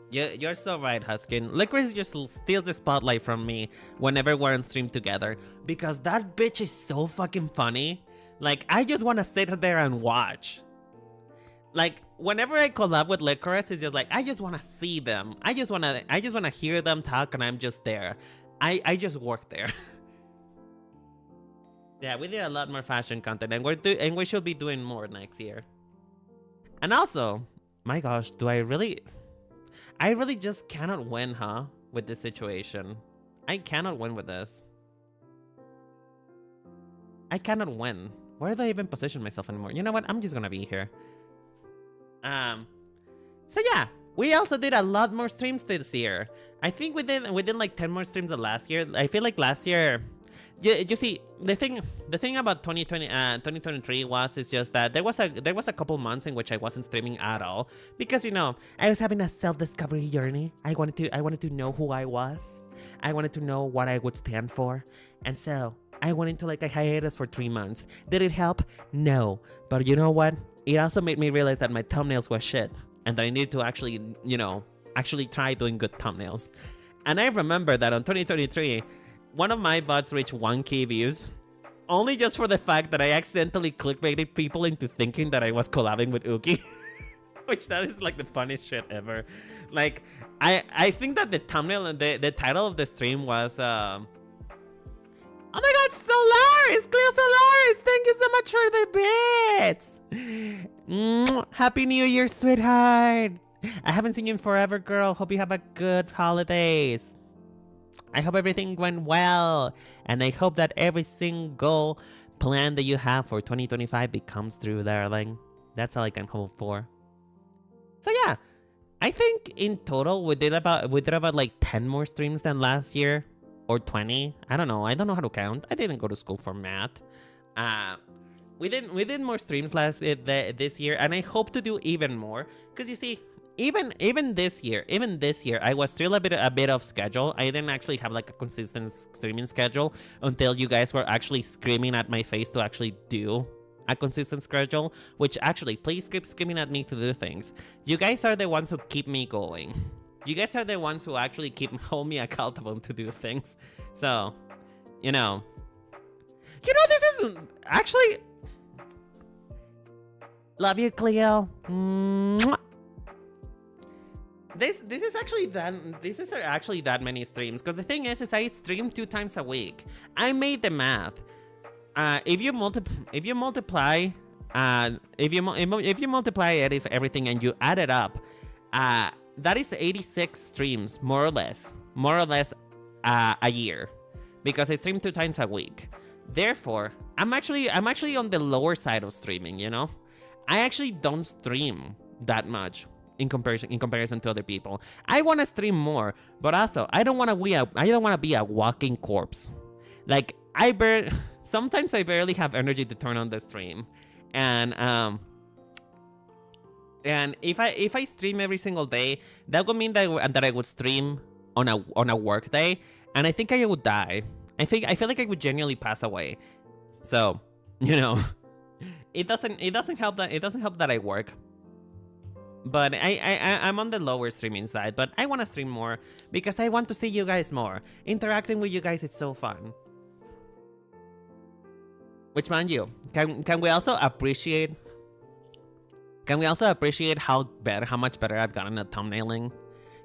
You're so right, Huskin. Licorice just steals the spotlight from me whenever we're on stream together. Because that bitch is so fucking funny. Like, I just want to sit there and watch. Like, whenever I collab with Licorice, it's just like, I just want to see them. I just want to hear them talk, and I'm just there. I just work there. Yeah, we did a lot more fashion content, and we should be doing more next year. And also, my gosh, I really just cannot win, huh? With this situation. I cannot win with this. I cannot win. Where do I even position myself anymore? You know what? I'm just gonna be here. So yeah, we also did a lot more streams this year. I think we did like 10 more streams than last year. I feel like last year, you see, the thing about 2023 is just that there was a couple months in which I wasn't streaming at all because, you know, I was having a self-discovery journey. I wanted to know who I was. I wanted to know what I would stand for, and so I went into like a hiatus for 3 months. Did it help? No, but you know what? It also made me realize that my thumbnails were shit and that I need to actually, you know, try doing good thumbnails. And I remember that on 2023, one of my bots reached 1K views only just for the fact that I accidentally clickbaited people into thinking that I was collabing with Uki. Which that is like the funniest shit ever. Like, I think that the thumbnail and the title of the stream was, oh my god, Solaris! Cleo Solaris! Thank you so much for the bits! Happy New Year, sweetheart! I haven't seen you in forever, girl. Hope you have a good holidays. I hope everything went well. And I hope that every single plan that you have for 2025 becomes true, darling. That's all I can hope for. So yeah, I think in total we did about like 10 more streams than last year. Or 20. I don't know how to count. I didn't go to school for math. We did more streams this year, and I hope to do even more. Cause you see, even this year, I was still a bit off schedule. I didn't actually have like a consistent streaming schedule until you guys were actually screaming at my face to actually do a consistent schedule. Which actually, please keep screaming at me to do things. You guys are the ones who keep me going. You guys are the ones who actually hold me accountable to do things. So, you know, this isn't actually. Love you, Cleo. Mwah. This is actually that many streams, because the thing is I stream 2 times a week. I made the math. If you multiply everything and you add it up, that is 86 streams, more or less a year, because I stream 2 times a week. Therefore, I'm actually on the lower side of streaming. You know, I actually don't stream that much in comparison to other people. I want to stream more, but also I don't want to be a walking corpse. Like sometimes I barely have energy to turn on the stream, and if I stream every single day, that would mean that I would stream on a work day, and I think I would die. I feel like I would genuinely pass away. So, you know, it doesn't help that I work. But I'm on the lower streaming side, but I want to stream more because I want to see you guys more. Interacting with you guys is so fun. Which, mind you, can we also appreciate how much better I've gotten at thumbnailing?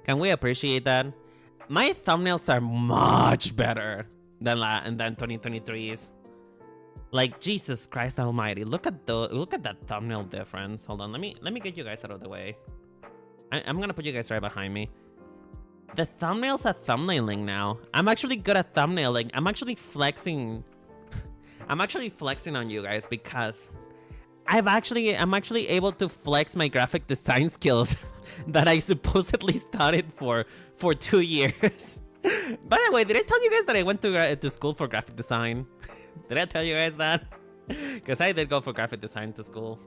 Can we appreciate that? My thumbnails are much better than 2023's. Like, Jesus Christ Almighty! Look at that thumbnail difference. Hold on, let me get you guys out of the way. I'm gonna put you guys right behind me. The thumbnails are thumbnailing now. I'm actually good at thumbnailing. I'm actually flexing. I'm actually flexing on you guys because I'm actually able to flex my graphic design skills that I supposedly studied for 2 years. By the way, did I tell you guys that I went to school for graphic design? Did I tell you guys that? Because I did go for graphic design to school.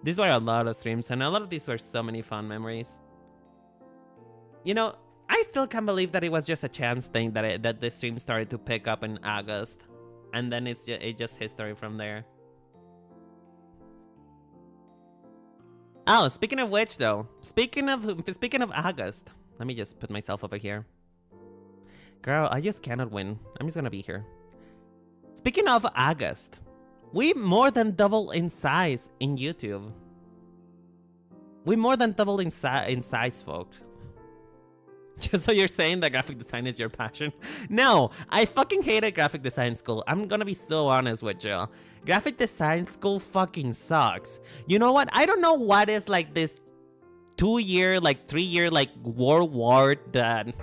These were a lot of streams, and a lot of these were so many fun memories. You know, I still can't believe that it was just a chance thing that the stream started to pick up in August, and then it's just history from there. Oh, speaking of which, though, speaking of August, let me just put myself over here. Girl, I just cannot win. I'm just gonna be here. Speaking of August, we more than doubled in size in YouTube. We more than doubled in size, folks. Just so you're saying that graphic design is your passion? No, I fucking hated graphic design school. I'm gonna be so honest with you. Graphic design school fucking sucks. You know what? I don't know what is like this 2-year, like 3-year, like world war that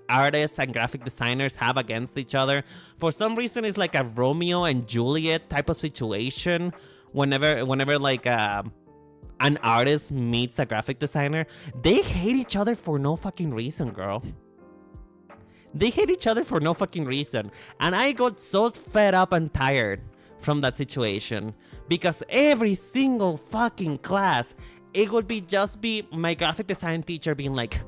artists and graphic designers have against each other. For some reason, it's like a Romeo and Juliet type of situation. Whenever like an artist meets a graphic designer, they hate each other for no fucking reason, girl. They hate each other for no fucking reason. And I got so fed up and tired from that situation, because every single fucking class, it would be my graphic design teacher being like,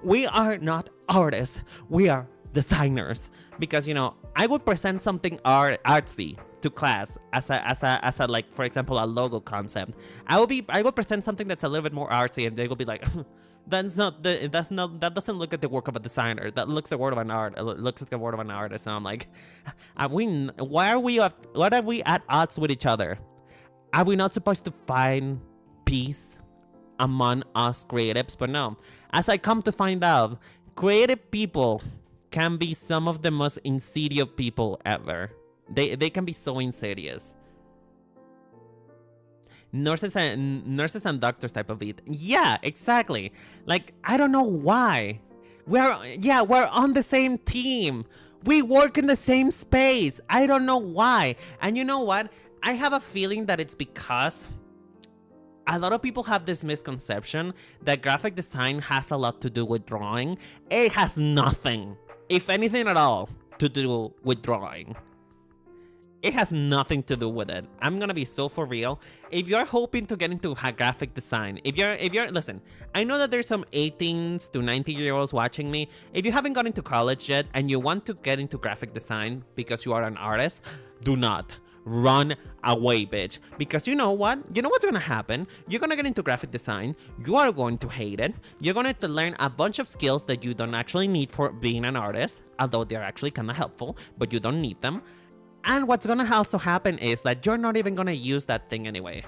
we are not artists, we are designers. Because, you know, I would present something artsy to class as a like, for example, a logo concept. I would present something that's a little bit more artsy, and they would be like, that doesn't look at the work of a designer. That looks the work of an artist. And I'm like, why are we at odds with each other? Are we not supposed to find peace among us creatives? But no, as I come to find out, creative people can be some of the most insidious people ever. They can be so insidious. Nurses and doctors type of it. Yeah, exactly. Like, I don't know why. We're on the same team. We work in the same space. I don't know why. And you know what? I have a feeling that it's because a lot of people have this misconception that graphic design has a lot to do with drawing. It has nothing, if anything at all, to do with drawing. It has nothing to do with it. I'm gonna be so for real. If you're hoping to get into graphic design, if you're listen, I know that there's some 18s to 19-year-olds watching me. If you haven't gone into college yet and you want to get into graphic design because you are an artist, do not. Run away, bitch. Because you know what? You know what's gonna happen? You're gonna get into graphic design. You are going to hate it. You're going to learn a bunch of skills that you don't actually need for being an artist, although they're actually kind of helpful, but you don't need them. And what's gonna also happen is that you're not even gonna use that thing anyway.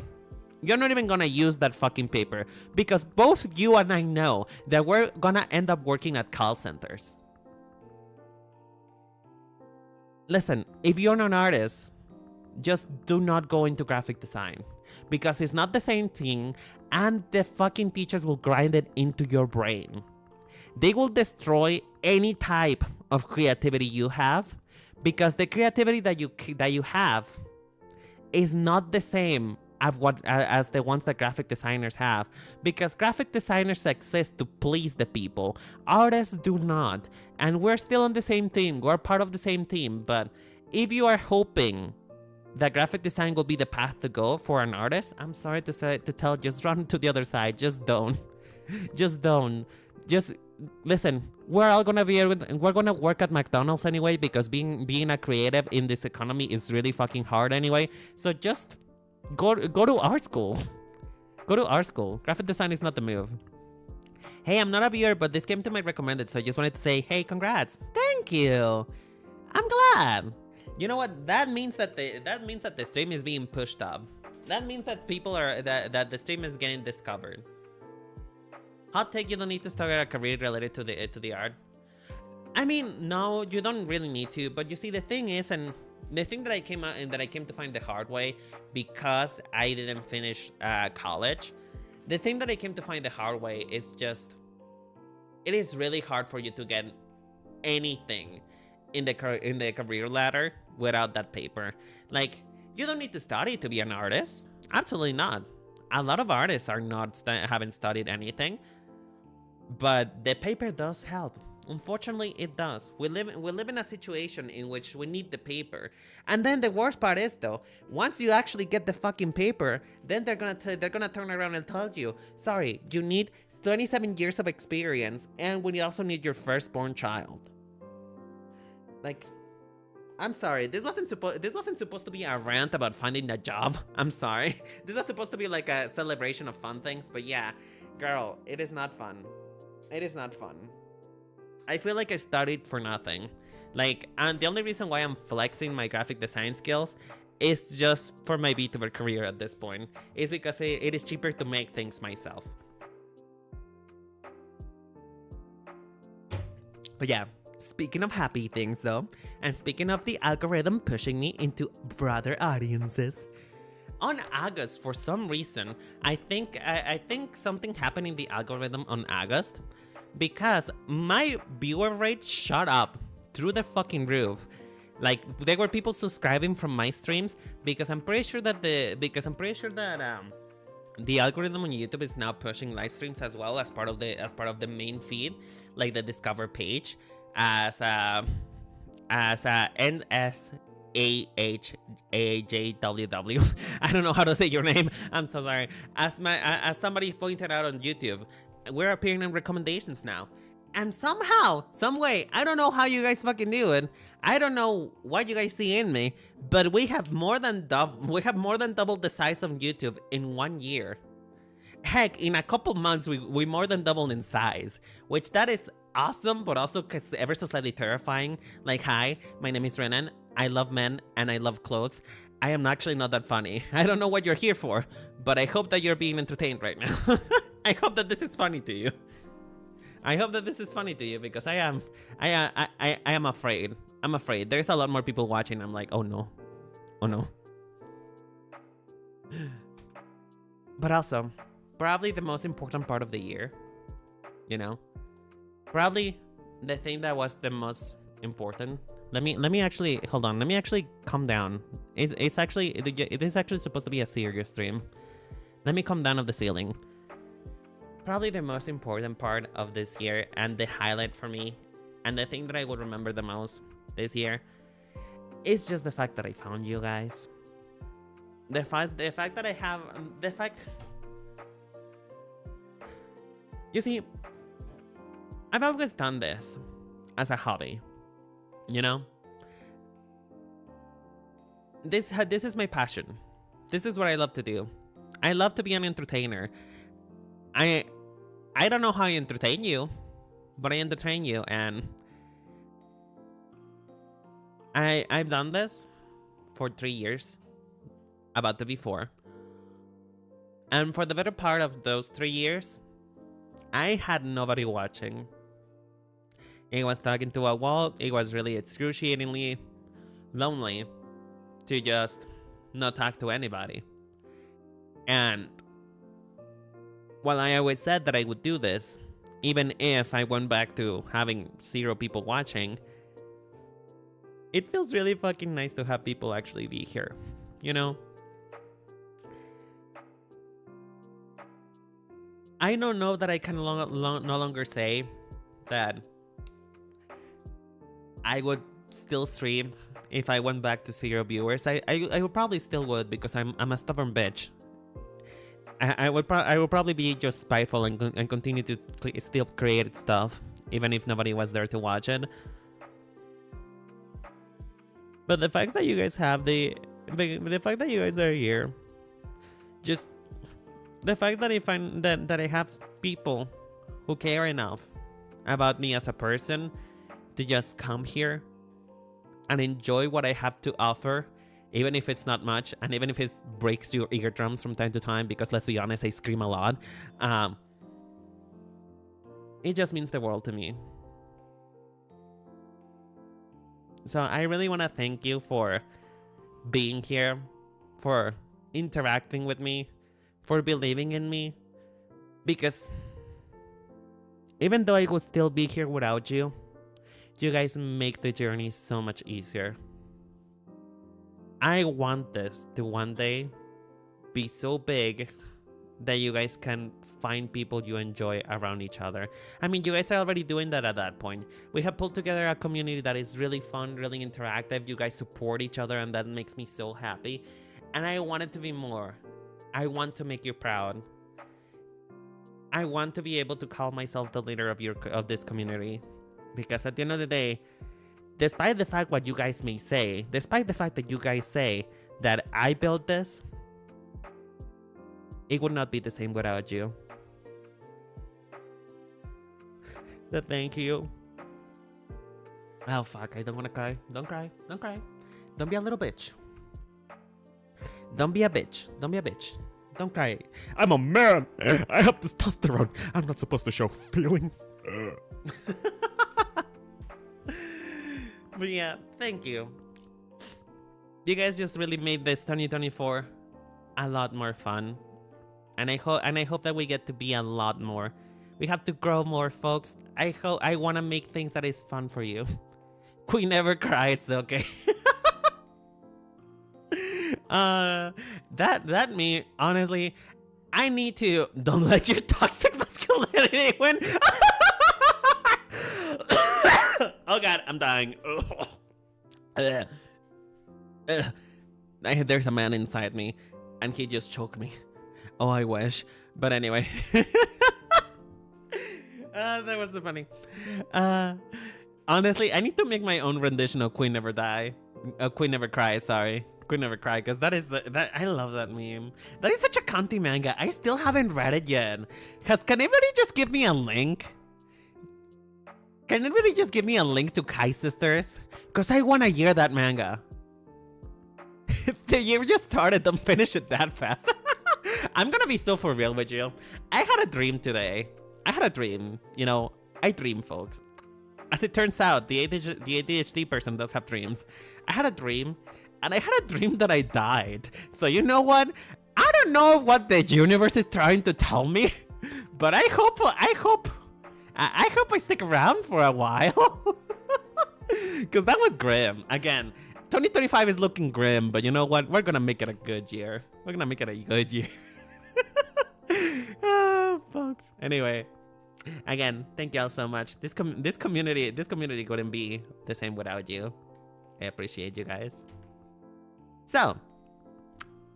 You're not even gonna use that fucking paper because both you and I know that we're gonna end up working at call centers. Listen, if you're an artist, just do not go into graphic design because it's not the same thing and the fucking teachers will grind it into your brain. They will destroy any type of creativity you have because the creativity that you have is not the same as the ones that graphic designers have, because graphic designers exist to please the people. Artists do not, and we're still on the same team. We're part of the same team. But if you are hoping that graphic design will be the path to go for an artist, I'm sorry to tell, just run to the other side. Just don't. Just don't. Just listen. We're all gonna we're gonna work at McDonald's anyway, because being a creative in this economy is really fucking hard anyway. So just go to art school. Go to art school. Graphic design is not the move. Hey, I'm not a viewer, but this came to my recommended, so I just wanted to say, hey, congrats. Thank you. I'm glad. You know what? That means that the stream is being pushed up. That means that people are that the stream is getting discovered. Hot take: you don't need to start a career related to the art. I mean, no, you don't really need to. But you see, the thing is, and the thing that I came to find the hard way, because I didn't finish college. The thing that I came to find the hard way is just, it is really hard for you to get anything in the career ladder without that paper. Like, you don't need to study to be an artist. Absolutely not. A lot of artists are not haven't studied anything, but the paper does help. Unfortunately, it does. We live in a situation in which we need the paper. And then the worst part is, though, once you actually get the fucking paper, then they're gonna turn around and tell you, sorry, you need 27 years of experience, and we also need your firstborn child. Like, I'm sorry, this wasn't supposed to be a rant about finding a job. I'm sorry. This was supposed to be like a celebration of fun things, but yeah, girl, it is not fun. It is not fun. I feel like I studied for nothing. Like, and the only reason why I'm flexing my graphic design skills is just for my Vtuber career at this point. Is because it is cheaper to make things myself. But yeah, speaking of happy things though, and speaking of the algorithm pushing me into broader audiences, on August, for some reason, I think something happened in the algorithm on August, because my viewer rate shot up through the fucking roof. Like, there were people subscribing from my streams, because I'm pretty sure that the algorithm on YouTube is now pushing live streams as well as part of the main feed, like the discover page, as NSAHAJWW. I don't know how to say your name. I'm so sorry. As somebody pointed out on YouTube, we're appearing in recommendations now. And somehow, some way, I don't know how you guys fucking do it. I don't know what you guys see in me, but we have more than double the size of YouTube in 1 year. Heck, in a couple months, we more than doubled in size, which that is awesome, but also ever so slightly terrifying. Like, hi, my name is Renan. I love men and I love clothes. I am actually not that funny. I don't know what you're here for, but I hope that you're being entertained right now. I hope that this is funny to you. I hope that this is funny to you, because I am afraid. I'm afraid. There's a lot more people watching. I'm like, oh no. Oh no. But also, probably the most important part of the year, you know? Probably the thing that was the most important. Let me actually, hold on. Let me actually calm down. It is actually supposed to be a serious stream. Let me come down off the ceiling. Probably the most important part of this year, and the highlight for me, and the thing that I would remember the most this year, is just the fact that I found you guys. The fact that I have, you see, I've always done this as a hobby, you know? This is my passion. This is what I love to do. I love to be an entertainer. I don't know how I entertain you, but I entertain you, and I've done this for 3 years, about to be 4. And for the better part of those 3 years, I had nobody watching. It was talking to a wall. It was really excruciatingly lonely to just not talk to anybody. And while I always said that I would do this, even if I went back to having 0 people watching, it feels really fucking nice to have people actually be here, you know? I don't know that I can no longer say that I would still stream if I went back to 0 viewers. I would probably still would, because I'm a stubborn bitch. I would probably be just spiteful and continue to still create stuff, even if nobody was there to watch it. But the fact that you guys have the fact that you guys are here, just the fact that I have people who care enough about me as a person to just come here and enjoy what I have to offer, even if it's not much, and even if it breaks your eardrums from time to time, because let's be honest, I scream a lot. It just means the world to me. So I really want to thank you for being here, for interacting with me, for believing in me, because even though I would still be here without you, you guys make the journey so much easier. I want this to one day be so big that you guys can find people you enjoy around each other. I mean, you guys are already doing that at that point. We have pulled together a community that is really fun, really interactive. You guys support each other, and that makes me so happy. And I want it to be more. I want to make you proud. I want to be able to call myself the leader of this community, because at the end of the day, despite the fact what you guys may say, despite the fact that you guys say that I built this, it would not be the same without you. So thank you. Oh fuck, I don't want to cry. Don't cry. Don't cry. Don't be a little bitch. Don't be a bitch. Don't be a bitch. Don't cry. I'm a man. I have testosterone. I'm not supposed to show feelings. But yeah, thank you. You guys just really made this 2024 a lot more fun. And I hope that we get to be a lot more. We have to grow more, folks. I want to make things that is fun for you. Queen never cry, it's okay. That me, honestly, I need to don't let your toxic masculinity win. Oh god, I'm dying. There's a man inside me, and he just choked me. Oh, I wish. But anyway. That was so funny. Honestly, I need to make my own rendition of Queen Never Die. Queen Never Cry, sorry. Queen Never Cry, because I love that meme. That is such a cunty manga. I still haven't read it yet. Can anybody just give me a link? Can anybody just give me a link to Kai Sisters? Because I want to hear that manga. The year just started, don't finish it that fast. I'm gonna be so for real with you. I had a dream today. I had a dream. You know, I dream, folks. As it turns out, the ADHD person does have dreams. I had a dream, and I had a dream that I died. So you know what? I don't know what the universe is trying to tell me, but I hope I stick around for a while. Because that was grim. Again, 2025 is looking grim, but you know what? We're gonna make it a good year. We're gonna make it a good year. Oh, folks. Anyway, again, thank y'all so much. This community couldn't be the same without you. I appreciate you guys. So,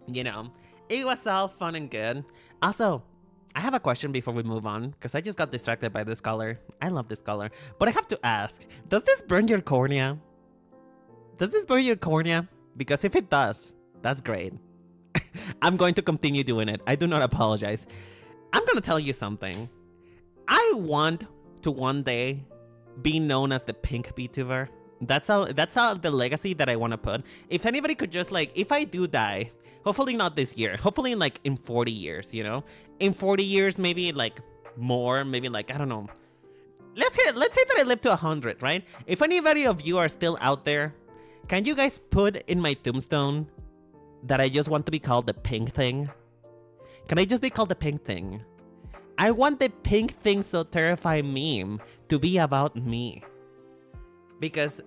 you know, it was all fun and good. Also, I have a question before we move on, because I just got distracted by this color. I love this color. But I have to ask, does this burn your cornea? Does this burn your cornea? Because if it does, that's great. I'm going to continue doing it. I do not apologize. I'm going to tell you something. I want to one day be known as the pink Vtuber. That's all the legacy that I want to put. If anybody could just, like, if I do die, Hopefully not this year. Hopefully like in 40 years, you know? In 40 years, maybe like more, maybe like, I don't know. Let's say that I live to 100, right? If anybody of you are still out there, can you guys put in my tombstone that I just want to be called the pink thing? Can I just be called the pink thing? I want the pink thing so terrifying meme to be about me. Because,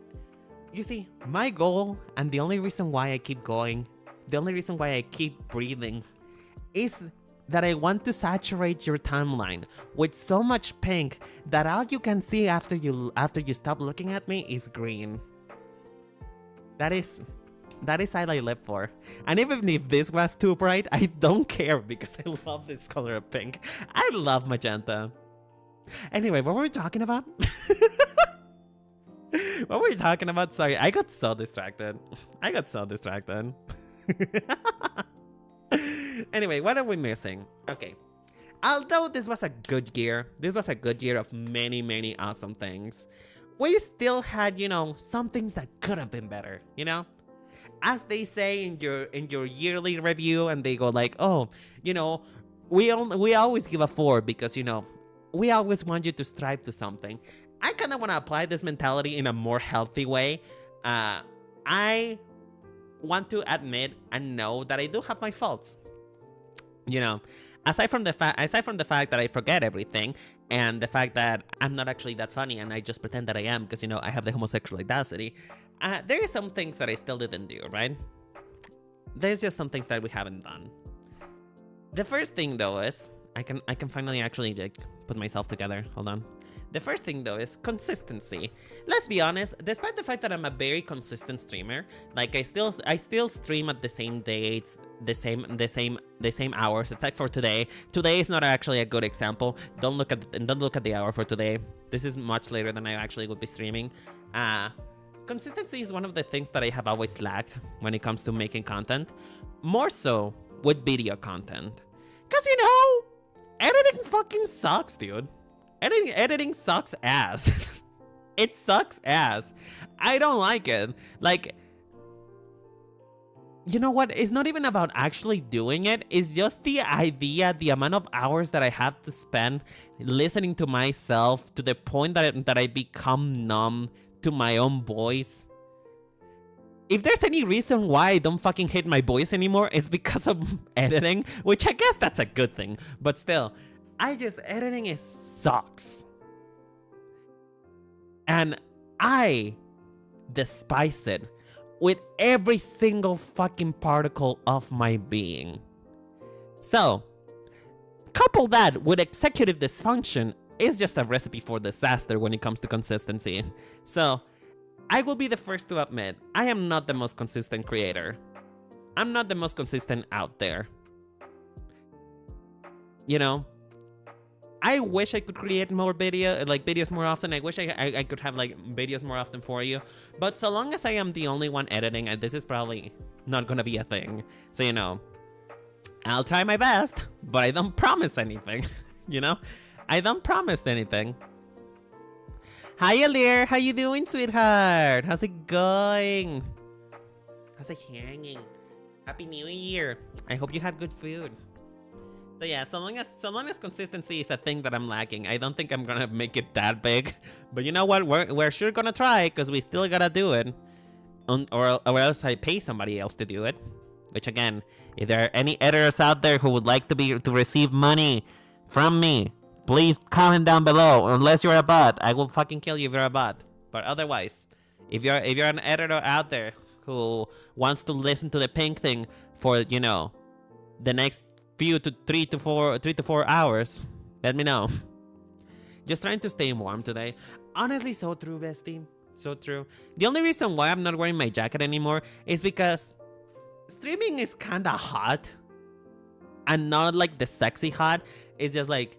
you see, my goal and the only reason why I keep going, the only reason why I keep breathing is that I want to saturate your timeline with so much pink that all you can see after you stop looking at me is green. That is all I live for. And even if this was too bright, I don't care because I love this color of pink. I love magenta. Anyway, what were we talking about? What were we talking about? Sorry, I got so distracted. Anyway, what are we missing? Okay. Although this was a good year, of many, many awesome things, we still had, you know, some things that could have been better, you know? As they say in your yearly review, and they go like, oh, you know, we always give a 4 because, you know, we always want you to strive to something. I kind of want to apply this mentality in a more healthy way. I want to admit and know that I do have my faults. You know, aside from the fact that I forget everything, and the fact that I'm not actually that funny and I just pretend that I am because, you know, I have the homosexual audacity, there are some things that I still didn't do, right? There's just some things that we haven't done. The first thing, though, is I can finally actually like put myself together. Hold on. The first thing, though, is consistency. Let's be honest, despite the fact that I'm a very consistent streamer, like I still stream at the same dates, the same hours, except for today. Today is not actually a good example. Don't look at the hour for today. This is much later than I actually would be streaming. Consistency is one of the things that I have always lacked when it comes to making content, more so with video content. Cause you know, editing fucking sucks, dude. Editing sucks ass. It sucks ass. I don't like it. Like, you know what? It's not even about actually doing it. It's just the idea, the amount of hours that I have to spend listening to myself to the point that I become numb to my own voice. If there's any reason why I don't fucking hate my voice anymore, it's because of editing, which I guess that's a good thing. But still, editing sucks. And I despise it with every single fucking particle of my being. So, couple that with executive dysfunction is just a recipe for disaster when it comes to consistency. So, I will be the first to admit, I am not the most consistent creator. I'm not the most consistent out there. You know, I wish I could create more videos more often. I wish I could have like videos more often for you. But so long as I am the only one editing, and this is probably not gonna be a thing. So, you know, I'll try my best, but I don't promise anything. You know, I don't promise anything. Hi, Alir. How you doing, sweetheart? How's it going? How's it hanging? Happy New Year. I hope you had good food. So yeah, so long as consistency is a thing that I'm lacking, I don't think I'm gonna make it that big. But you know what? We're sure gonna try, because we still gotta do it. Or else I pay somebody else to do it. Which again, if there are any editors out there who would like to receive money from me, please comment down below. Unless you're a bot, I will fucking kill you if you're a bot. But otherwise, if you're an editor out there who wants to listen to the pink thing for, you know, the next few to 3 to 4 hours, let me know. Just trying to stay warm today. Honestly, so true, bestie. So true. The only reason why I'm not wearing my jacket anymore is because streaming is kinda hot. And not like the sexy hot. It's just like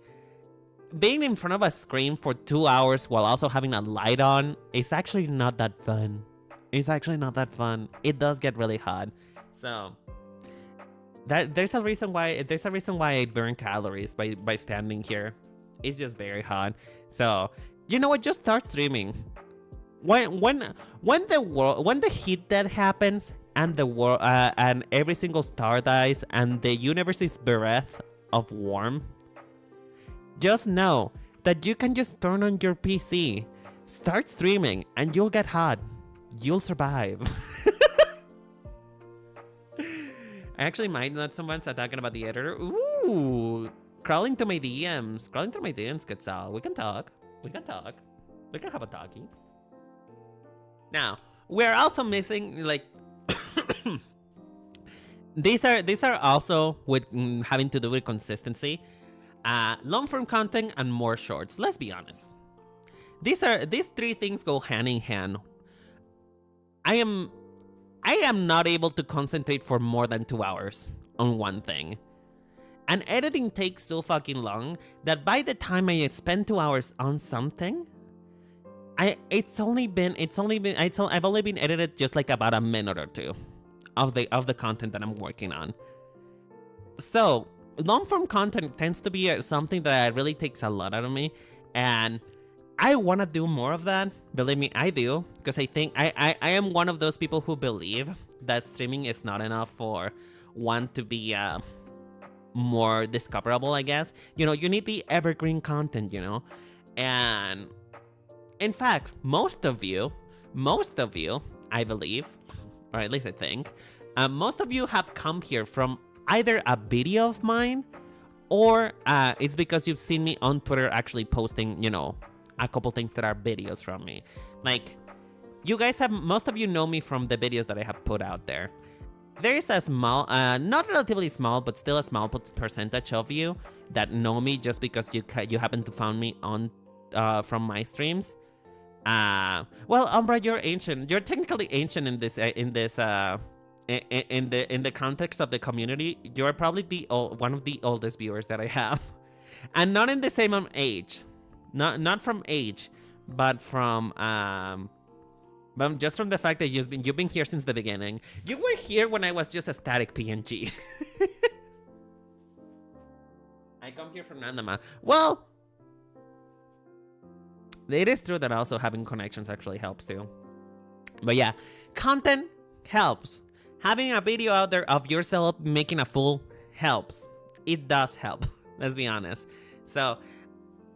being in front of a screen for 2 hours while also having a light on is actually not that fun. It's actually not that fun. It does get really hot. So there's a reason why I burn calories by standing here. It's just very hot. So you know what? Just start streaming. When the heat death happens and the world and every single star dies and the universe is bereft of warmth, just know that you can just turn on your PC, start streaming, and you'll get hot. You'll survive. I actually might not someone talking about the editor. Ooh, crawling to my DMs. Crawling to my DMs, Quetzal. We can talk. We can talk. We can have a talkie. Now, we're also missing, like, these are also with having to do with consistency. Long form content and more shorts. Let's be honest. These three things go hand in hand. I am not able to concentrate for more than 2 hours on one thing. And editing takes so fucking long that by the time I spend 2 hours on something, I've only been edited just like about a minute or two of the content that I'm working on. So long form content tends to be something that really takes a lot out of me, and I want to do more of that. Believe me, I do, because I think I am one of those people who believe that streaming is not enough for one to be more discoverable, I guess. You know, you need the evergreen content, you know? And in fact, most of you, I believe, or at least I think, most of you have come here from either a video of mine or it's because you've seen me on Twitter actually posting, you know, a couple things that are videos from me. Like, you guys have, most of you know me from the videos that I have put out there. There is a small, not relatively small, but still a small percentage of you that know me just because you happen to find me on from my streams. Well, Umbra, you're ancient. You're technically ancient in this in the context of the community. You're probably one of the oldest viewers that I have, and not in the same age. Not from age, but from just from the fact that you've been here since the beginning. You were here when I was just a static PNG. I come here from Nandama. Well, it is true that also having connections actually helps too. But yeah, content helps. Having a video out there of yourself making a fool helps. It does help. Let's be honest. So,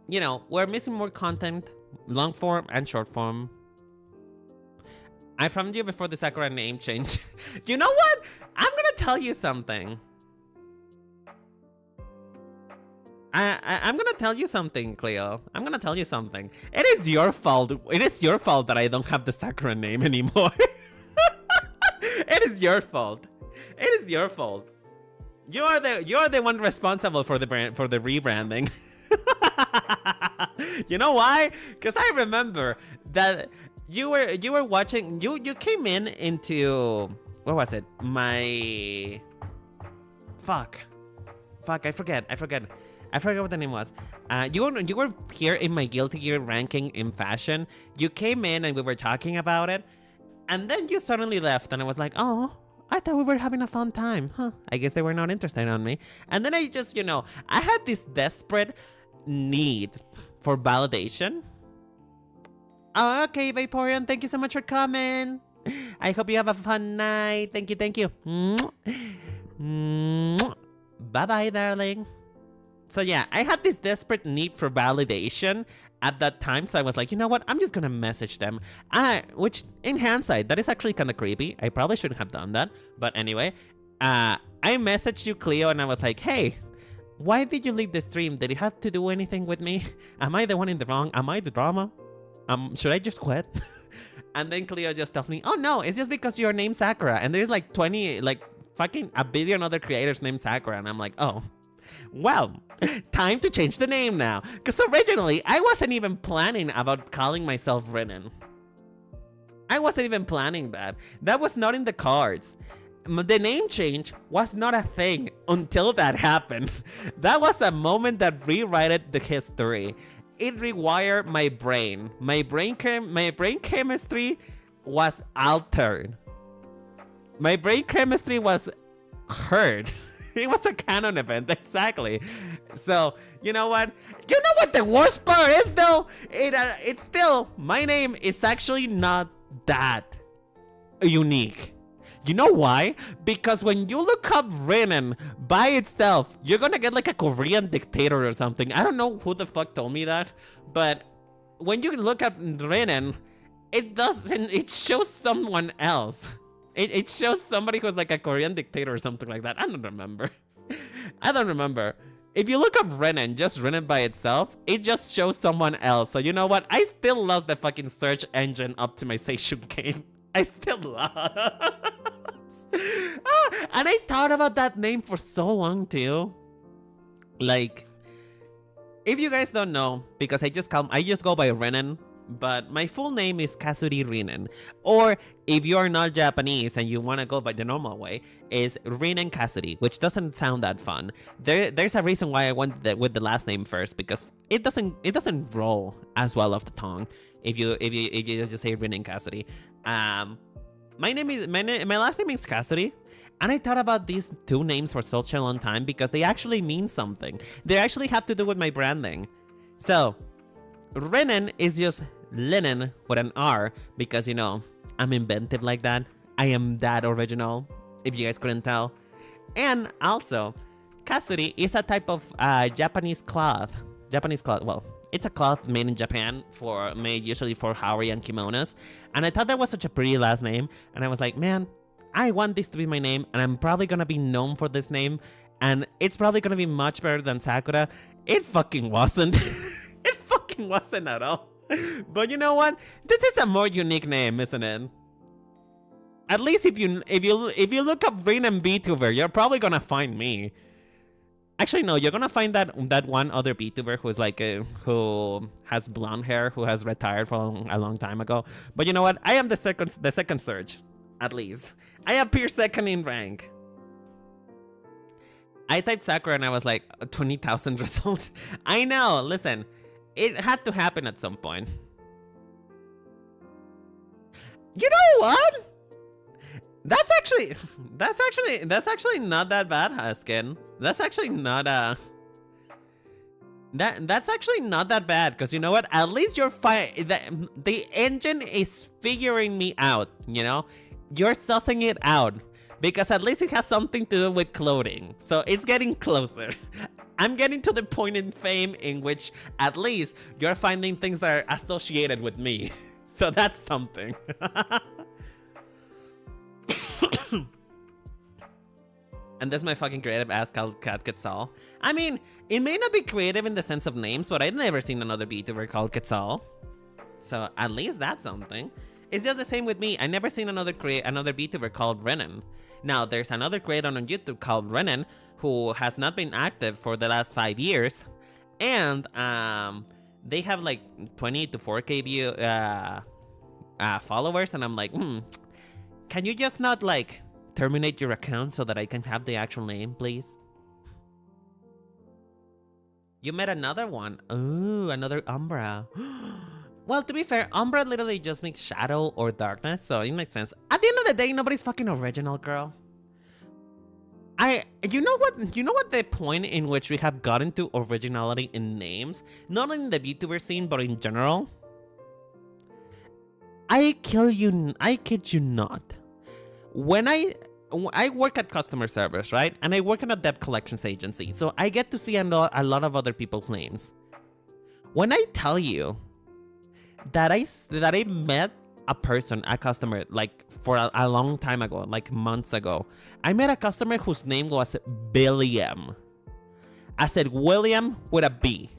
you know, we're missing more content, long form and short form. I found you before the Sakura name change. You know what? I'm gonna tell you something. I'm gonna tell you something, Cleo. I'm gonna tell you something. It is your fault. It is your fault that I don't have the Sakura name anymore. It is your fault. It is your fault. You are the one responsible for the rebranding. You know why? Because I remember that you were watching. You came into what was it? My fuck. I forget what the name was. You were here in my Guilty Gear ranking in fashion. You came in and we were talking about it, and then you suddenly left, and I was like, oh, I thought we were having a fun time. Huh? I guess they were not interested in me. And then I just, you know, I had this desperate need for validation. Oh, okay, Vaporeon, thank you so much for coming. I hope you have a fun night. Thank you. Bye-bye, darling. So yeah, I had this desperate need for validation at that time, so I was like, you know what, I'm just gonna message them. Which, in hindsight, that is actually kind of creepy. I probably shouldn't have done that, but anyway, I messaged you, Cleo, and I was like, hey, why did you leave the stream? Did it have to do anything with me? Am I the one in the wrong? Am I the drama? Should I just quit? And then Cleo just tells me, oh no, it's just because you're named Sakura, and there's like 20, like fucking a billion other creators named Sakura, and I'm like, oh. Well, time to change the name now. Because originally, I wasn't even planning about calling myself Renan. I wasn't even planning that. That was not in the cards. The name change was not a thing until that happened. That was a moment that rewrote the history. It rewired my brain. My brain chemistry was altered. My brain chemistry was hurt. It was a canon event, exactly. So, you know what? You know what the worst part is, though? It's still, my name is actually not that unique. You know why? Because when you look up Renan by itself, you're gonna get like a Korean dictator or something. I don't know who the fuck told me that, but when you look up Renan, it doesn't. It shows someone else. It shows somebody who's like a Korean dictator or something like that. I don't remember. I don't remember. If you look up Renan, just Renan by itself, it just shows someone else. So you know what? I still love the fucking search engine optimization game. I still love. And I thought about that name for so long too. Like, if you guys don't know, because I just go by Renan, but my full name is Kazuri Renan. Or if you're not Japanese and you want to go by the normal way, is Renan Kazuri, which doesn't sound that fun. There's a reason why I went with the last name first, because it doesn't roll as well off the tongue if you just say Renan Kazuri. My last name is Kazuri. And I thought about these two names for such a long time because they actually mean something. They actually have to do with my branding. So, Renan is just linen with an R because, you know, I'm inventive like that. I am that original, if you guys couldn't tell. And also, Kazuri is a type of Japanese cloth. Well, it's a cloth made in Japan, made usually for Hawaiian kimonos. And I thought that was such a pretty last name. And I was like, man, I want this to be my name, and I'm probably gonna be known for this name, and it's probably gonna be much better than Sakura. It fucking wasn't. It fucking wasn't at all. But you know what? This is a more unique name, isn't it? At least if you look up Renan Vtuber, you're probably gonna find me. Actually, no, you're gonna find that one other Vtuber who's like who has blonde hair, who has retired from a long time ago. But you know what? I am the second search, at least. I appear second in rank. I typed Sakura and I was like 20,000 results. I know. Listen, it had to happen at some point. You know what? That's actually not that bad, Huskin. That's actually not that's actually not that bad, because you know what? At least you're the engine is figuring me out, you know? You're sussing it out, because at least it has something to do with clothing. So it's getting closer. I'm getting to the point in fame in which at least you're finding things that are associated with me. So that's something. And that's my fucking creative ass called Cat Quetzal. I mean, it may not be creative in the sense of names, but I've never seen another VTuber called Quetzal. So at least that's something. It's just the same with me. I never seen another VTuber called Renan. Now, there's another creator on YouTube called Renan who has not been active for the last 5 years. And they have like 20 to 4K followers. And I'm like, can you just not like terminate your account so that I can have the actual name, please? You met another one. Ooh, another Umbra. Well, to be fair, Umbra literally just makes shadow or darkness, so it makes sense. At the end of the day, nobody's fucking original, girl. You know what the point in which we have gotten to originality in names? Not in the VTuber scene, but in general. I kid you not. When I work at customer service, right? And I work in a debt collections agency, so I get to see a lot of other people's names. When I tell you that I met a customer, like for a long time ago, like months ago. I met a customer whose name was Billiam. I said William with a B.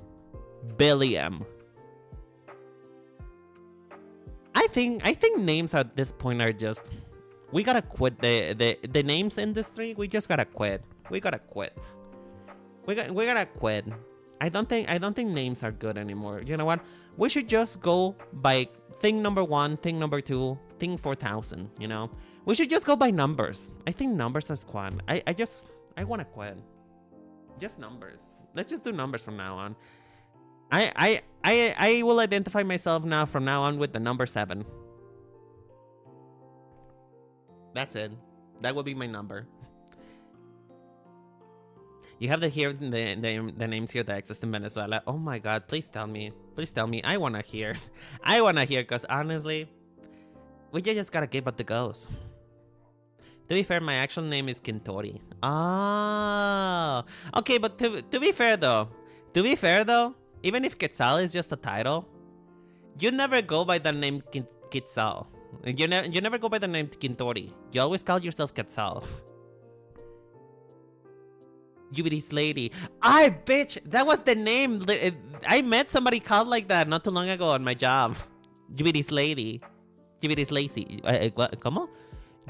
Billiam. I think names at this point are just, we gotta quit the names industry. We just gotta quit. We gotta quit. We gotta quit. I don't think names are good anymore. You know what? We should just go by thing number 1, thing number 2, thing 4,000, you know? We should just go by numbers. I think numbers are squad. I want to quit. Just numbers. Let's just do numbers from now on. I will identify myself now from now on with the number 7. That's it. That will be my number. You have to hear the names here that exist in Venezuela. Oh my god, please tell me. Please tell me. I want to hear. I want to hear, because honestly, we just gotta give up the ghost. To be fair, my actual name is Kintori. Ah, okay, but to be fair though, even if Quetzal is just a title, you never go by the name Quetzal. You never go by the name Kintori. You always call yourself Quetzal. Jubilee's lady. Bitch, that was the name. I met somebody called like that not too long ago on my job. Jubilee's lady. Jubilee's lazy. ¿Cómo?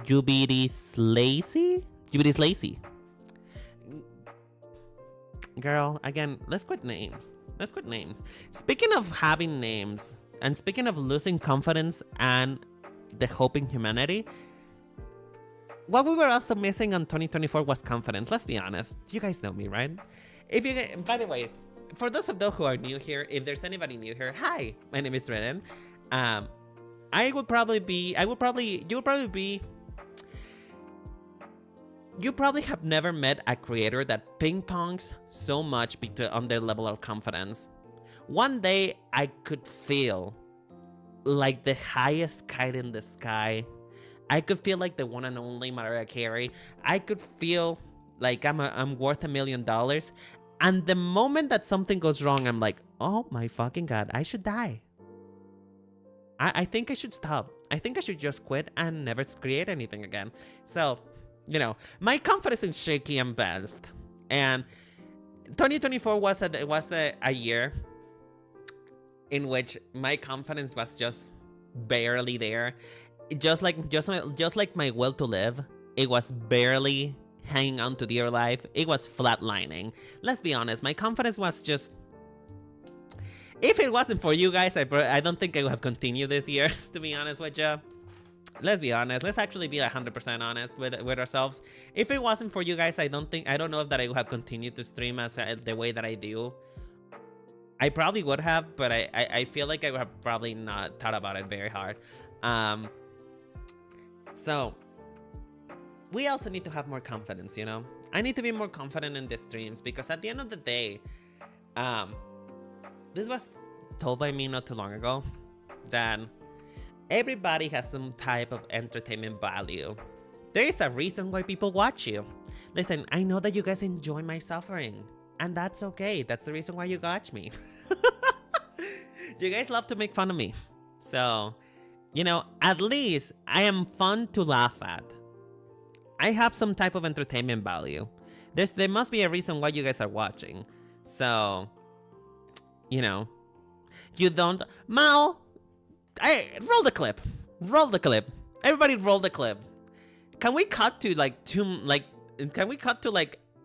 Jubilee's lazy? Jubilee's lazy. Girl, again, let's quit names. Speaking of having names, and speaking of losing confidence and the hope in humanity, what we were also missing on 2024 was confidence. Let's be honest. You guys know me, right? By the way, for those of those who are new here, if there's anybody new here, hi, my name is Renan. You probably have never met a creator that ping-pongs so much on their level of confidence. One day, I could feel like the highest kite in the sky. I could feel like the one and only Mariah Carey. I could feel like I'm worth $1 million. And the moment that something goes wrong, I'm like, oh my fucking God, I should die. I think I should stop. I think I should just quit and never create anything again. So, you know, my confidence is shaky and best. And 2024 was a year in which my confidence was just barely there. Just like my will to live, it was barely hanging on to dear life. It was flatlining. Let's be honest, my confidence was just... If it wasn't for you guys, I don't think I would have continued this year, to be honest with you. Let's be honest. Let's actually be 100% honest with ourselves. If it wasn't for you guys, I don't know if that I would have continued to stream as the way that I do. I probably would have, but I feel like I would have probably not thought about it very hard. So, we also need to have more confidence, you know? I need to be more confident in the streams because at the end of the day, this was told by me not too long ago, that everybody has some type of entertainment value. There is a reason why people watch you. Listen, I know that you guys enjoy my suffering, and that's okay. That's the reason why you watch me. You guys love to make fun of me. So... you know, at least I am fun to laugh at. I have some type of entertainment value. There must be a reason why you guys are watching. So, you know, you don't... Mao, roll the clip. Roll the clip. Everybody roll the clip. Can we cut to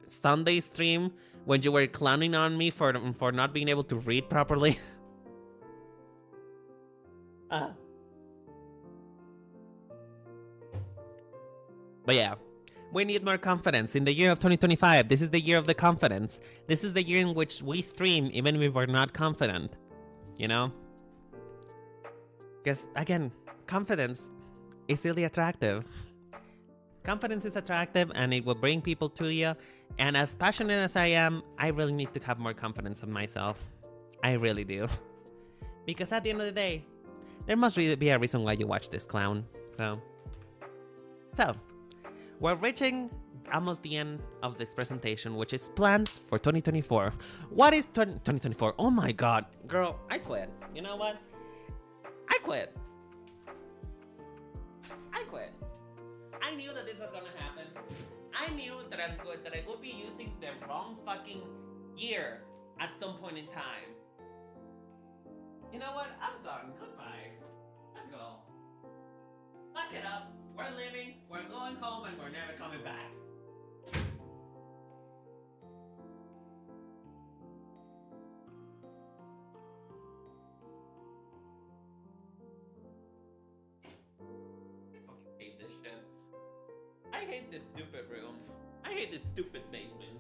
Sunday stream when you were clowning on me for not being able to read properly? But yeah, we need more confidence in the year of 2025. This is the year of the confidence. This is the year in which we stream even if we're not confident, you know? Because, again, confidence is really attractive. Confidence is attractive and it will bring people to you. And as passionate as I am, I really need to have more confidence in myself. I really do. Because at the end of the day, there must really be a reason why you watch this clown. So, we're reaching almost the end of this presentation, which is plans for 2024. What is 2024? Oh my God, girl, I quit. You know what? I quit. I knew that this was gonna happen. I knew that I would be using the wrong fucking year at some point in time. You know what? I'm done. Goodbye. Let's go. Fuck it up. We're leaving, we're going home, and we're never coming back. I fucking hate this shit. I hate this stupid room. I hate this stupid basement.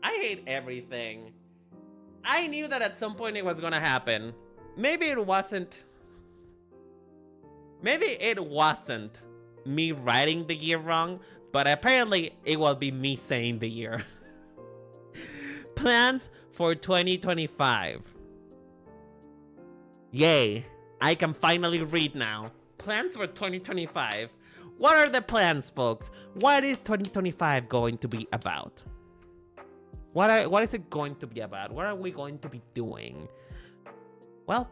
I hate everything. I knew that at some point it was gonna happen. Maybe it wasn't me writing the year wrong, but apparently it will be me saying the year. Plans for 2025. Yay, I can finally read now. Plans for 2025. What are the plans, folks? What is 2025 going to be about? What is it going to be about? What are we going to be doing? Well,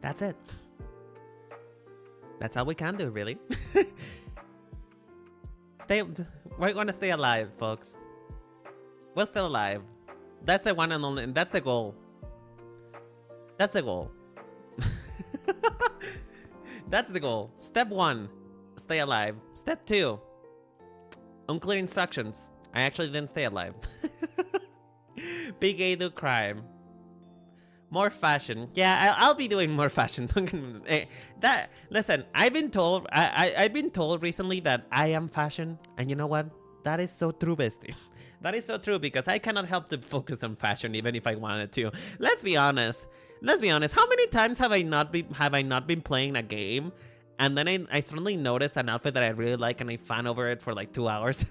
that's it. That's all we can do, really. We're gonna stay alive, folks. We're still alive. That's the one and only, and that's the goal. That's the goal. That's the goal. Step 1, stay alive. Step 2, unclear instructions. I actually didn't stay alive. Big A do crime. More fashion. Yeah, I'll be doing more fashion. Listen, I've been told recently that I am fashion, and you know what? That is so true, bestie. That is so true, because I cannot help to focus on fashion even if I wanted to. Let's be honest. How many times have I not been playing a game, and then I suddenly notice an outfit that I really like and I fan over it for like 2 hours?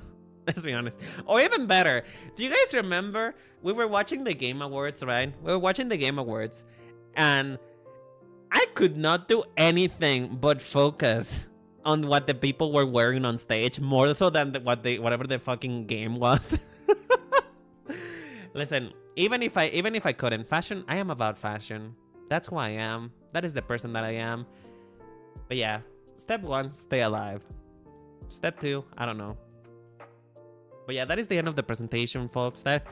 Let's be honest. Or even better, do you guys remember we were watching the Game Awards, right? We were watching the Game Awards, and I could not do anything but focus on what the people were wearing on stage, more so than whatever the fucking game was. Listen, even if I couldn't, fashion, I am about fashion. That's who I am. That is the person that I am. But yeah, step 1, stay alive. Step 2, I don't know. But yeah, that is the end of the presentation, folks. That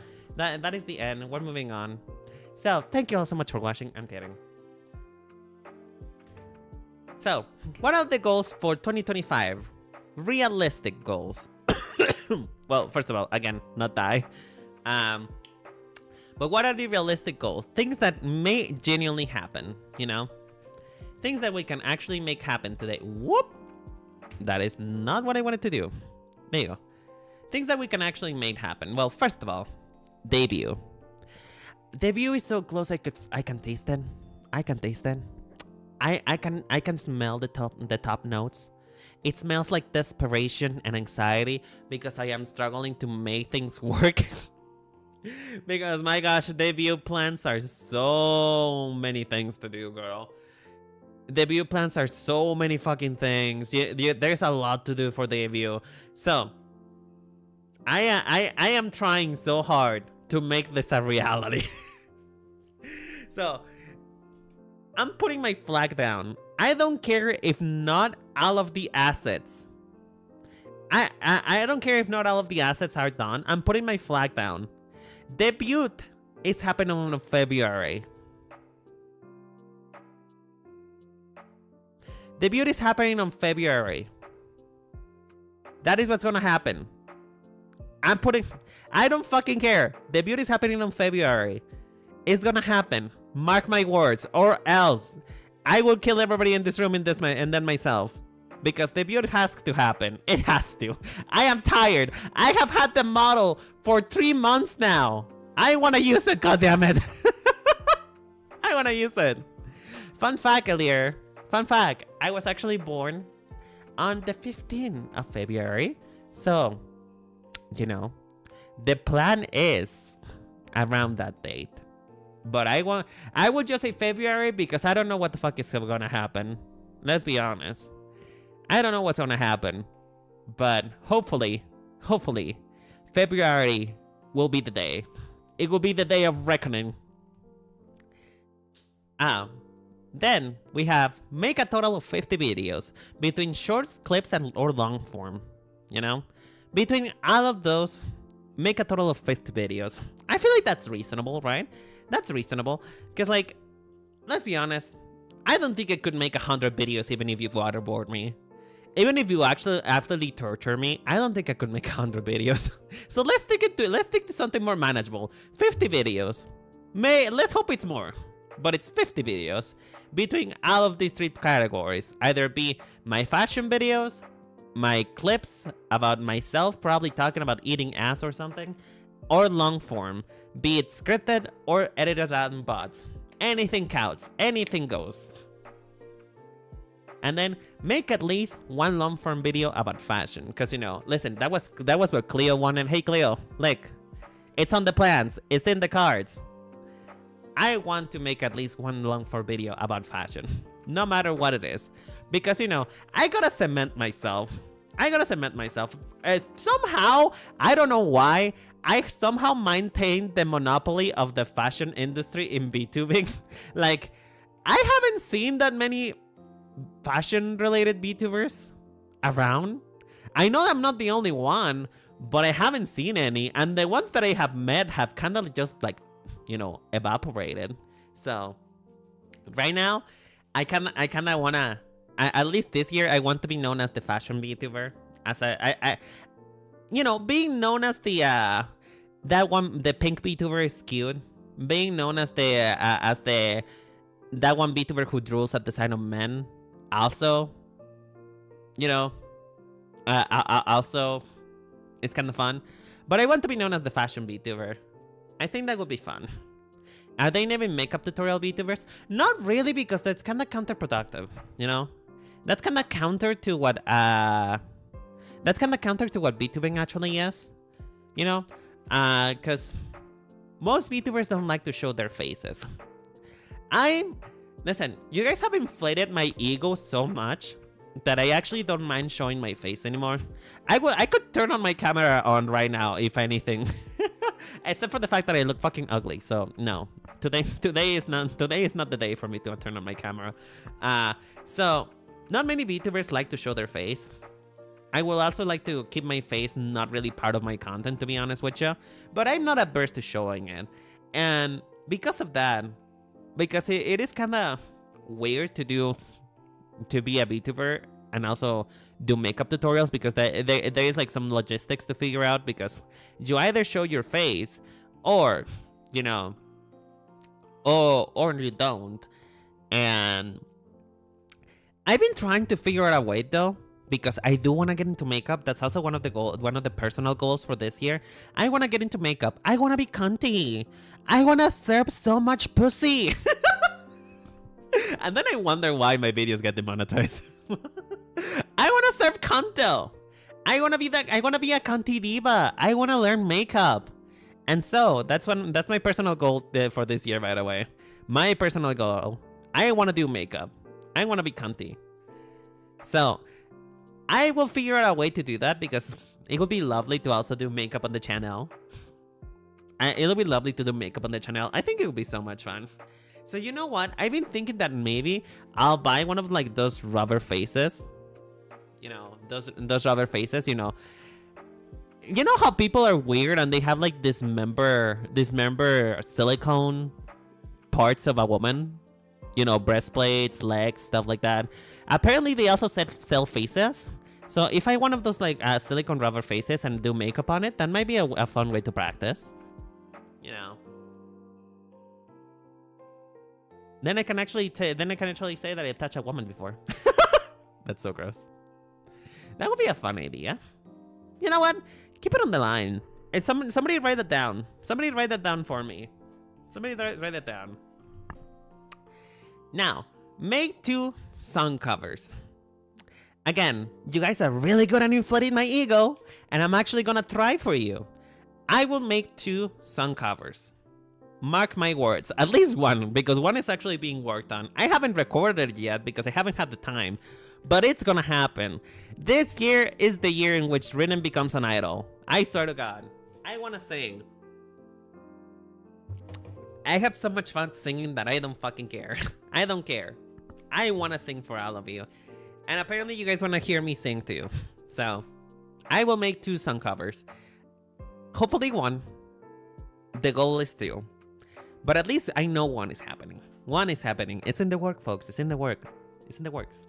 is the end. We're moving on. So, thank you all so much for watching. I'm kidding. So, what are the goals for 2025? Realistic goals. Well, first of all, again, not die. But what are the realistic goals? Things that may genuinely happen, you know? Things that we can actually make happen today. Whoop! That is not what I wanted to do. There you go. Things that we can actually make happen. Well, first of all, debut. Debut is so close. I can taste it. I can taste it. I can smell the top notes. It smells like desperation and anxiety because I am struggling to make things work. Because my gosh, debut plans are so many things to do, girl. Debut plans are so many fucking things. There's a lot to do for debut. So I am trying so hard to make this a reality. So I'm putting my flag down. I don't care if not all of the assets. I don't care if not all of the assets are done. I'm putting my flag down. Debut is happening in February. Debut is happening on February. That is what's gonna happen. I don't fucking care. Debut is happening on February. It's gonna happen. Mark my words, or else I will kill everybody in this room and then myself. Because debut has to happen. It has to. I am tired. I have had the model for 3 months now. I wanna use it, goddammit. I wanna use it. Fun fact, earlier. Fun fact. I was actually born on the 15th of February. So, you know, the plan is around that date. But I would just say February because I don't know what the fuck is gonna happen. Let's be honest. I don't know what's gonna happen. But hopefully, February will be the day. It will be the day of reckoning. Then we have make a total of 50 videos between shorts, clips, or long form. You know? Between all of those, make a total of 50 videos. I feel like that's reasonable, right? That's reasonable. Because, like, let's be honest. I don't think I could make 100 videos even if you waterboard me. Even if you actually torture me, I don't think I could make 100 videos. So let's stick to something more manageable. 50 videos. Let's hope it's more. But it's 50 videos between all of these 3 categories. Either be my fashion videos, my clips about myself, probably talking about eating ass or something, or long form, be it scripted or edited out in bots. Anything counts. Anything goes. And then make at least 1 long form video about fashion. Because, you know, listen, that was what Cleo wanted. Hey, Cleo, look, it's on the plans. It's in the cards. I want to make at least one long form video about fashion, no matter what it is, because I gotta cement myself. Somehow, I don't know why, I somehow maintained the monopoly of the fashion industry in VTubing. Like, I haven't seen that many fashion-related VTubers around. I know I'm not the only one, but I haven't seen any, and the ones that I have met have kind of just like, evaporated. So, right now, I kind of wanna, at least this year, I want to be known as the fashion VTuber. As being known as the the pink VTuber is cute. Being known as that one VTuber who draws at the sign of men, also, also, it's kind of fun. But I want to be known as the fashion VTuber. I think that would be fun. Are they even makeup tutorial VTubers? Not really, because that's kind of counterproductive, That's kind of counter to what VTubing actually is, because most VTubers don't like to show their faces. Listen, you guys have inflated my ego so much that I actually don't mind showing my face anymore. I could turn on my camera on right now, if anything. Except for the fact that I look fucking ugly. So no, today is not the day for me to turn on my camera. So not many VTubers like to show their face. I will also like to keep my face not really part of my content, to be honest with you. But I'm not averse to showing it. And because of that, because it is kind of weird to be a VTuber and also do makeup tutorials, because there is like some logistics to figure out, because you either show your face or or you don't. And I've been trying to figure out a way though, because I do want to get into makeup. That's also one of the personal goals for this year. I want to get into makeup. I want to be cunty. I want to serve so much pussy. And then I wonder why my videos get demonetized. I want to serve conto. I want to be a cunty diva. I want to learn makeup. And so that's my personal goal for this year, by the way. My personal goal. I want to do makeup. I want to be cunty. So I will figure out a way to do that, because it would be lovely to also do makeup on the channel. It'll be lovely to do makeup on the channel. I think it would be so much fun. So you know what? I've been thinking that maybe I'll buy one of like those rubber faces. Those rubber faces, You know how people are weird and they have like this member silicone parts of a woman? Breastplates, legs, stuff like that. Apparently they also sell faces. So if I one of those like silicone rubber faces and do makeup on it, that might be a fun way to practice. Then I can actually say that I've touched a woman before. That's so gross. That would be a fun idea. You know what? Keep it on the line. And somebody write that down. Somebody write that down for me. Somebody write that down. Now, make 2 song covers. Again, you guys are really good at inflating my ego, and I'm actually gonna try for you. I will make 2 song covers. Mark my words, at least one, because one is actually being worked on. I haven't recorded it yet because I haven't had the time, but it's gonna happen. This year is the year in which rhythm becomes an idol. I swear to God, I wanna sing. I have so much fun singing that I don't fucking care. I don't care. I wanna sing for all of you. And apparently you guys wanna hear me sing too. So, I will make 2 song covers. Hopefully 1. The goal is 2. But at least I know 1 is happening. 1 is happening. It's in the work, folks. It's in the work. It's in the works.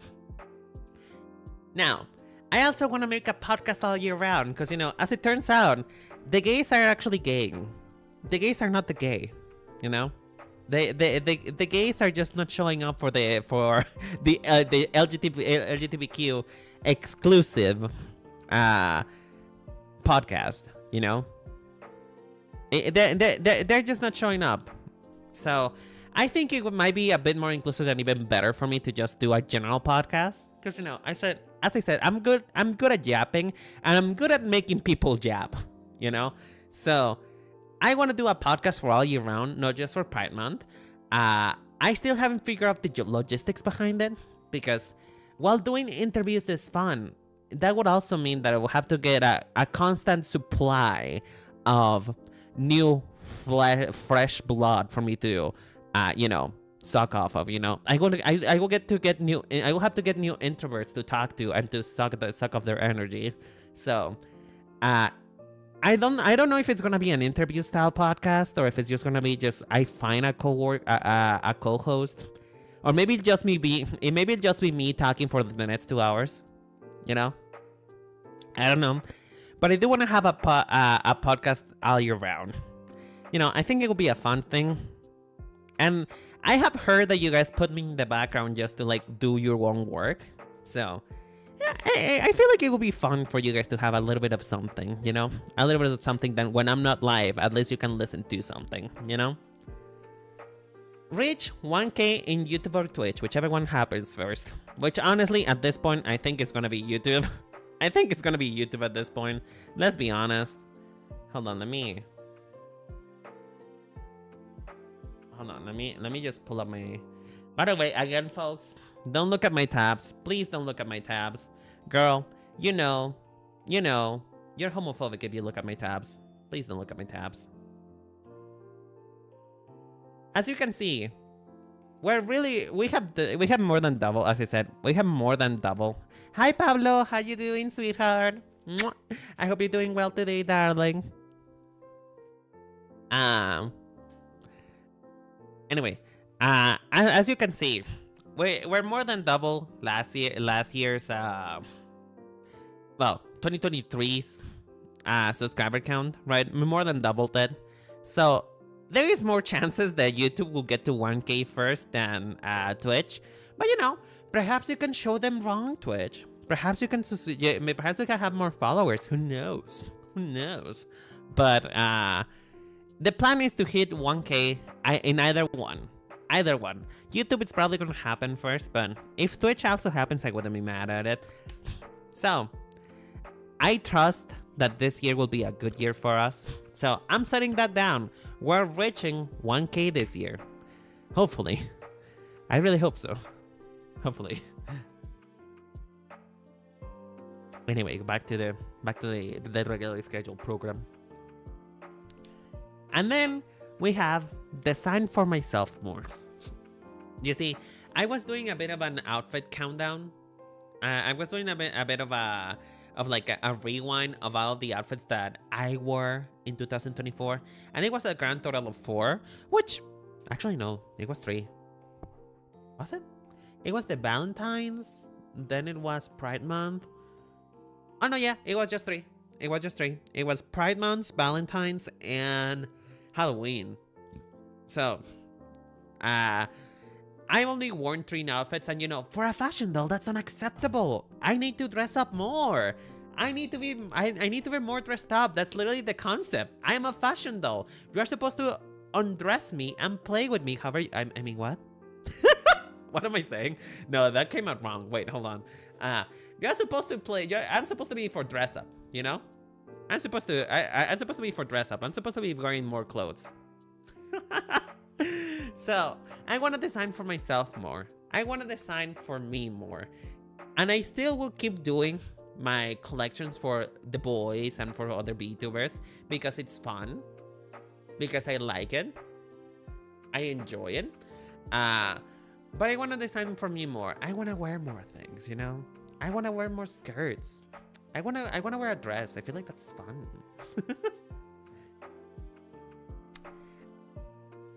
Now, I also want to make a podcast all year round because, as it turns out, the gays are actually gay. The gays are not the gay, The gays are just not showing up for the LGBTQ exclusive podcast, They're just not showing up. So I think it might be a bit more inclusive and even better for me to just do a general podcast. Because, as I said, I'm good at yapping and I'm good at making people yap, So I want to do a podcast for all year round, not just for Pride Month. I still haven't figured out the logistics behind it, because while doing interviews is fun, that would also mean that I will have to get a constant supply of new fresh blood for me to, suck off of. I will have to get new introverts to talk to and to suck off their energy. So, I don't know if it's gonna be an interview style podcast, or if it's just gonna be I find a co-host, or maybe just me talking for the next 2 hours. I don't know, but I do want to have a podcast all year round. I think it will be a fun thing, and I have heard that you guys put me in the background just to do your own work. So yeah, I feel like it will be fun for you guys to have a little bit of something, a little bit of something that when I'm not live, at least you can listen to something, Reach 1K in YouTube or Twitch, whichever one happens first. Which honestly, at this point, I think it's gonna be YouTube. I think it's gonna be YouTube at this point. Let's be honest. Hold on, let me just pull up my... By the way, again, folks, don't look at my tabs. Please don't look at my tabs. Girl, you know, you're homophobic if you look at my tabs. Please don't look at my tabs. As you can see, we have more than double, as I said. We have more than double. Hi, Pablo. How you doing, sweetheart? Mwah. I hope you're doing well today, darling. Anyway, as you can see, we're more than double last year's 2023's subscriber count, right? More than doubled it. So there is more chances that YouTube will get to 1K first than Twitch. But perhaps you can show them wrong, Twitch. Perhaps you can have more followers. Who knows? But the plan is to hit 1K in either one. YouTube, it's probably going to happen first, but if Twitch also happens, I wouldn't be mad at it. So, I trust that this year will be a good year for us. So, I'm setting that down. We're reaching 1K this year. Hopefully. I really hope so. Hopefully. Anyway, back to the regularly scheduled program. And then we have designed for myself more. You see, I was doing a bit of an outfit countdown. I was doing a bit of a rewind of all of the outfits that I wore in 2024, and it was a grand total of 4. Which, actually no, it was 3. Was it? It was the Valentine's, then it was Pride Month. Oh no, yeah, it was just 3. It was Pride Month, Valentine's, and Halloween. So, I've only worn 3 outfits, and for a fashion doll, that's unacceptable. I need to dress up more. I need to be more dressed up. That's literally the concept. I am a fashion doll. You're supposed to undress me and play with me. However, I mean, what? What am I saying? No, that came out wrong. Wait, hold on. You're supposed to play. I'm supposed to be for dress up. I'm supposed to be for dress up. I'm supposed to be wearing more clothes. So, I want to design for myself more. I want to design for me more. And I still will keep doing my collections for the boys and for other VTubers because it's fun. Because I like it. I enjoy it. But I want to design for me more. I want to wear more things, I want to wear more skirts. I want to wear a dress. I feel like that's fun.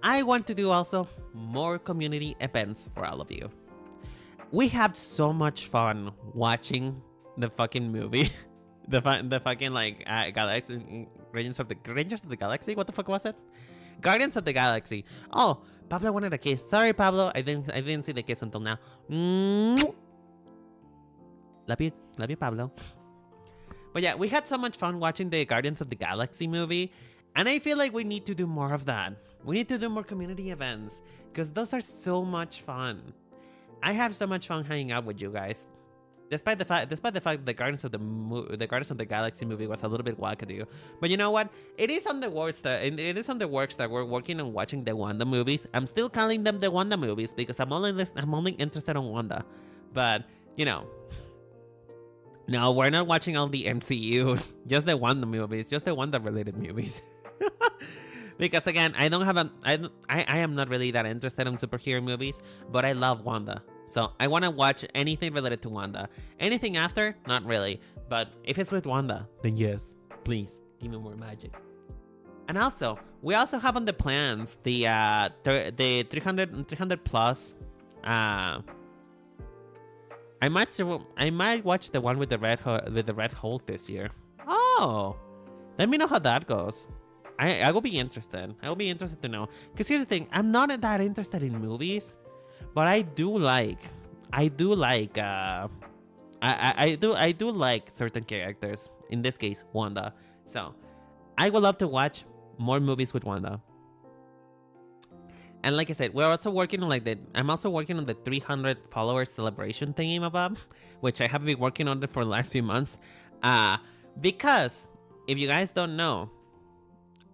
I want to do also more community events for all of you. We have so much fun watching the fucking movie. the fucking Galaxy Rangers of the Galaxy. What the fuck was it? Guardians of the Galaxy. Oh, Pablo wanted a kiss. Sorry, Pablo. I didn't see the kiss until now. Love you, Pablo. But yeah, we had so much fun watching the Guardians of the Galaxy movie, and I feel like we need to do more of that. We need to do more community events, because those are so much fun. I have so much fun hanging out with you guys. Despite the fact the Guardians of the Galaxy movie was a little bit wackadoo, but you know what? It is on the works that we're working on watching the Wanda movies. I'm still calling them the Wanda movies because I'm only interested in Wanda, but you know, no, we're not watching all the MCU, just the Wanda movies, just the Wanda related movies. Because again, I am not really that interested in superhero movies, but I love Wanda. So I want to watch anything related to Wanda. Anything after, not really. But if it's with Wanda, then yes, please give me more magic. And also, we also have on the plans the 300 plus. I might watch the one with the red Hulk this year. Oh, let me know how that goes. I will be interested. I will be interested to know. Because here's the thing, I'm not that interested in movies, but I do like certain characters. In this case, Wanda. So I would love to watch more movies with Wanda. And like I said, we're also working on I'm also working on the 300 followers celebration thingy, Bob, which I have been working on it for the last few months. Because if you guys don't know,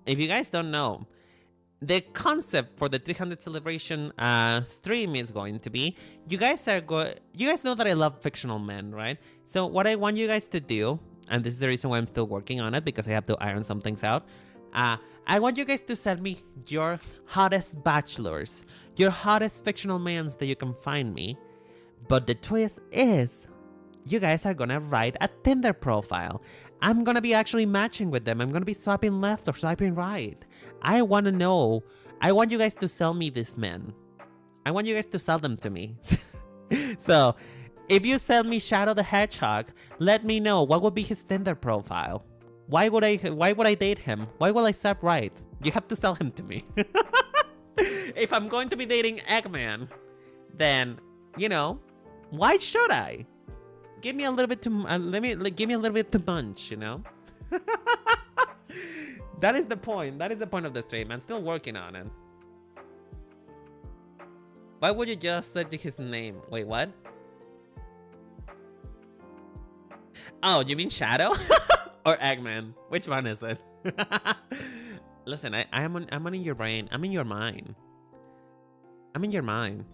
the concept for the 300 celebration stream is going to be, you guys know that I love fictional men, right? So what I want you guys to do, and this is the reason why I'm still working on it, because I have to iron some things out. I want you guys to send me your hottest bachelors, your hottest fictional mans that you can find me. But the twist is, you guys are gonna write a Tinder profile. I'm gonna be actually matching with them. I'm gonna be swiping left or swiping right. I want you guys to sell me these men. I want you guys to sell them to me. So, if you sell me Shadow the Hedgehog, let me know what would be his Tinder profile. Why would I date him? Why will I swipe right? You have to sell him to me. If I'm going to be dating Eggman, then, you know, why should I? Give me a little bit to give me a little bit to munch, you know. That is the point. That is the point of the stream. I'm still working on it. Why would you just say his name? Wait, what? Oh, you mean Shadow or Eggman? Which one is it? Listen, I'm in your brain. I'm in your mind. I'm in your mind.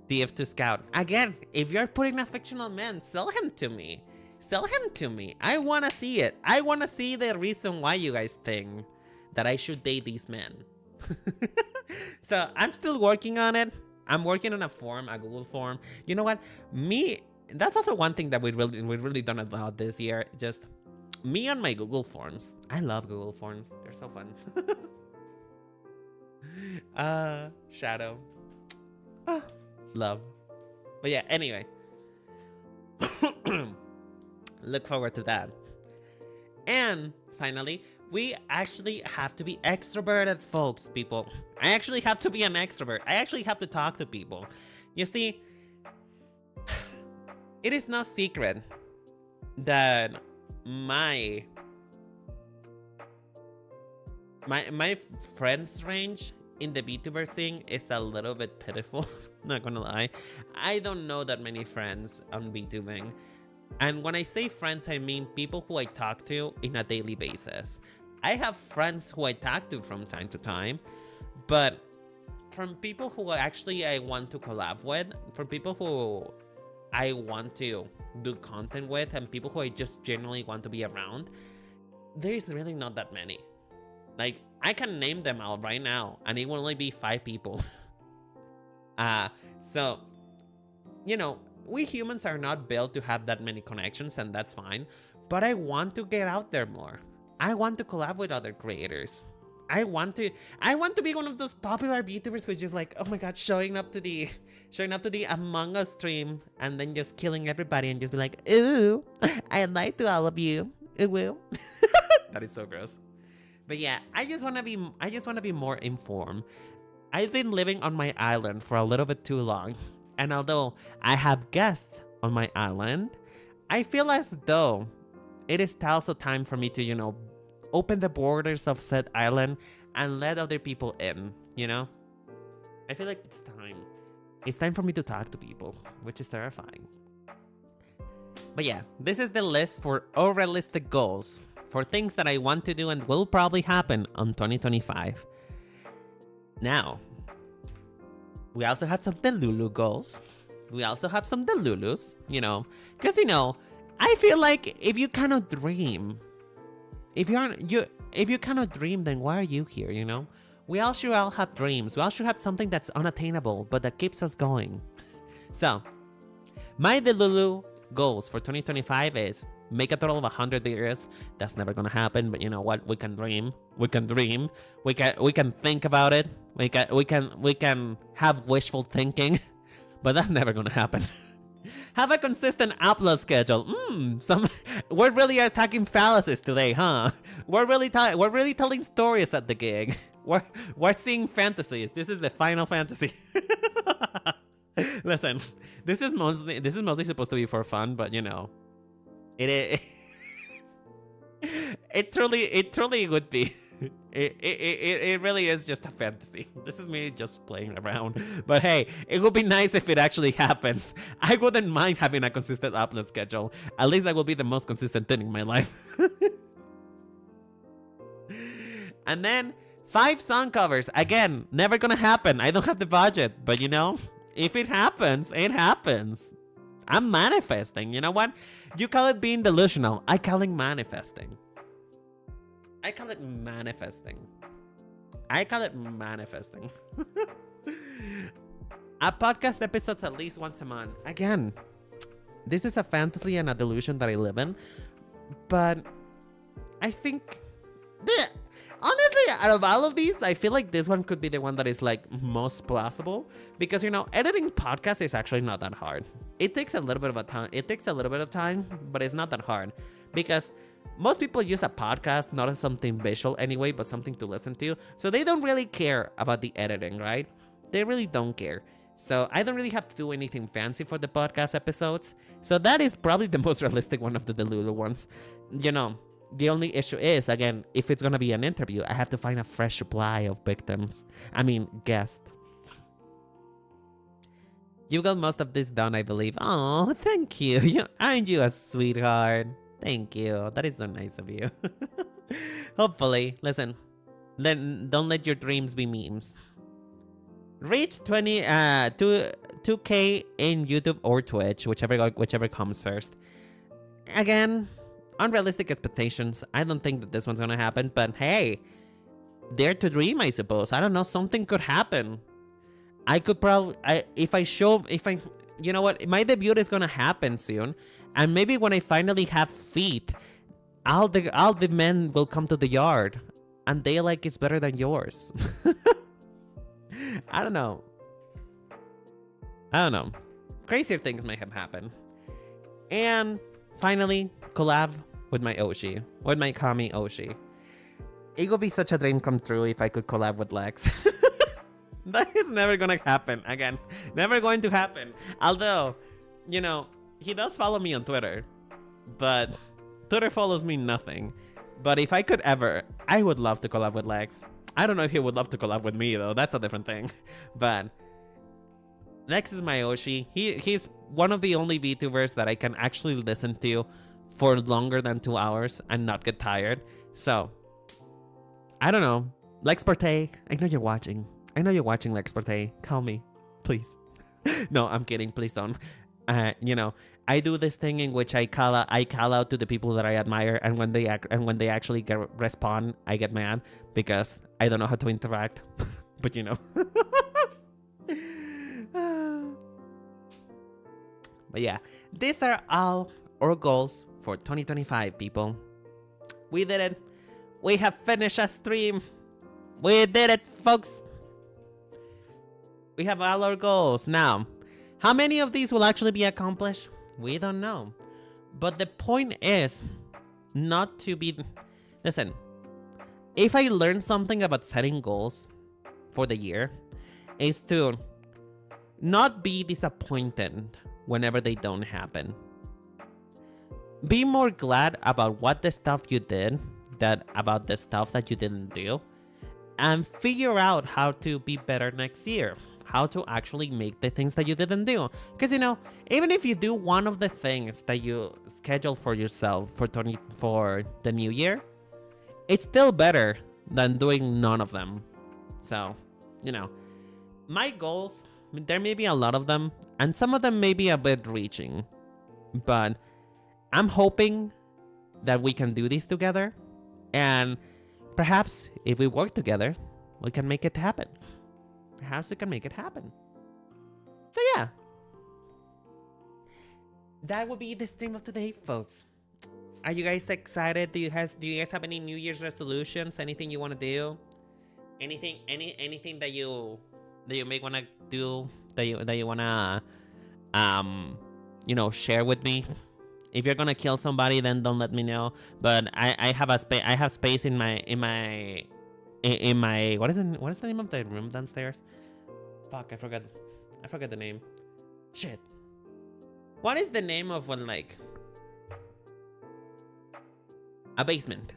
DF2 Scout. Again, if you're putting a fictional man, sell him to me. Sell him to me. I want to see it. I want to see the reason why you guys think that I should date these men. So I'm still working on it. I'm working on a Google form. You know what? That's also one thing that we've really done about this year. Just me on my Google Forms. I love Google Forms. They're so fun. Shadow. Love. But yeah, anyway. Look forward to that. And finally, we actually have to be extroverted, folks, people. I actually have to be an extrovert. I actually have to talk to people. You see, it is no secret that my friends range in the Vtuber scene is a little bit pitiful. Not gonna lie. I don't know that many friends on VTubing. And when I say friends, I mean people who I talk to in a daily basis. I have friends who I talk to from time to time, but from people who actually I want to collab with, from people who I want to do content with, and people who I just genuinely want to be around, there is really not that many. Like, I can name them out right now, and it will only be 5 people. So, you know, we humans are not built to have that many connections, and that's fine. But I want to get out there more. I want to collab with other creators. I want to be one of those popular VTubers who's just like, oh my god, showing up to the Among Us stream and then just killing everybody and just be like, ooh, I like to all of you. Ooh. That is so gross. But yeah, I just want to be more informed. I've been living on my island for a little bit too long, and although I have guests on my island, I feel as though it is also time for me to, you know, open the borders of said island and let other people in, you know? I feel like it's time. It's time for me to talk to people, which is terrifying. But yeah, this is the list for unrealistic goals, for things that I want to do and will probably happen on 2025. Now, we also have some Delulu goals. We also have some Delulus, because I feel like if you cannot dream, if you cannot dream, then why are you here? We all should have dreams. We all should have something that's unattainable, but that keeps us going. So, my Delulu goals for 2025 is make a total of 100 videos. That's never gonna happen, but you know what? We can dream. We can dream. We can think about it. We can have wishful thinking, but that's never gonna happen. Have a consistent upload schedule. We're really attacking fallacies today, huh? We're really telling stories at the gig. We're seeing fantasies. This is the final fantasy. Listen, this is mostly supposed to be for fun, but it truly would be. It really is just a fantasy. This is me just playing around. But hey, it would be nice if it actually happens. I wouldn't mind having a consistent upload schedule. At least that will be the most consistent thing in my life. And then 5 song covers. Again, never gonna happen. I don't have the budget. But if it happens, it happens. I'm manifesting. You know what? You call it being delusional. I call it manifesting. A podcast episodes at least once a month. Again, this is a fantasy and a delusion that I live in. But I think, honestly, out of all of these, I feel like this one could be the one that is like most plausible. Because, editing podcasts is actually not that hard. It takes a little bit of time, but it's not that hard. Because most people use a podcast not as something visual anyway, but something to listen to. So they don't really care about the editing, right? They really don't care. So I don't really have to do anything fancy for the podcast episodes. So that is probably the most realistic one of the Delulu ones. The only issue is, again, if it's going to be an interview, I have to find a fresh supply of guests. You got most of this done, I believe. Oh, thank you. Aren't you a sweetheart? Thank you. That is so nice of you. Hopefully. Listen, then don't let your dreams be memes. Reach 2K in YouTube or Twitch, whichever comes first. Again, unrealistic expectations. I don't think that this one's gonna happen, but hey, dare to dream, I suppose. I don't know, something could happen. I could probably, you know what, my debut is gonna happen soon, and maybe when I finally have feet, all the men will come to the yard, and they like it's better than yours. I don't know. Crazier things might have happened. And finally, collab with my Oshi, with my Kami Oshi. It would be such a dream come true if I could collab with Lex. That is never gonna happen. Again, never going to happen. Although, he does follow me on Twitter, but Twitter follows me nothing. But if I could ever, I would love to collab with Lex. I don't know if he would love to collab with me though. That's a different thing. But Lex is my Oshi. He's one of the only VTubers that I can actually listen to for longer than 2 hours and not get tired. So, I don't know. Lex Porte, I know you're watching. Lex Porte. Call me, please. No, I'm kidding. Please don't. I do this thing in which I call out to the people that I admire, and when they actually respond, I get mad because I don't know how to interact. But But yeah, these are all our goals for 2025, people. We did it. We have finished a stream. We did it, folks. We have all our goals. Now, how many of these will actually be accomplished? We don't know. But the point is not to be... Listen, if I learn something about setting goals for the year, is to not be disappointed whenever they don't happen. Be more glad about what the stuff you did than about the stuff that you didn't do. And figure out how to be better next year. how to actually make the things that you didn't do. Because, you know, even if you do one of the things that you schedule for yourself for the new year, it's still better than doing none of them. So, you know, my goals, there may be a lot of them, and some of them may be a bit reaching, but I'm hoping that we can do this together, and perhaps if we work together, we can make it happen. Perhaps we can make it happen. So yeah, that will be the stream of today, folks. Are you guys excited? Do you guys have any New Year's resolutions? Anything you want to do? Anything that you may want to do that you want to you know, share with me? If you're gonna kill somebody, then don't let me know. But I have space in my what is the name of the room downstairs? Fuck, I forgot the name. Shit. What is the name of one, like, a basement?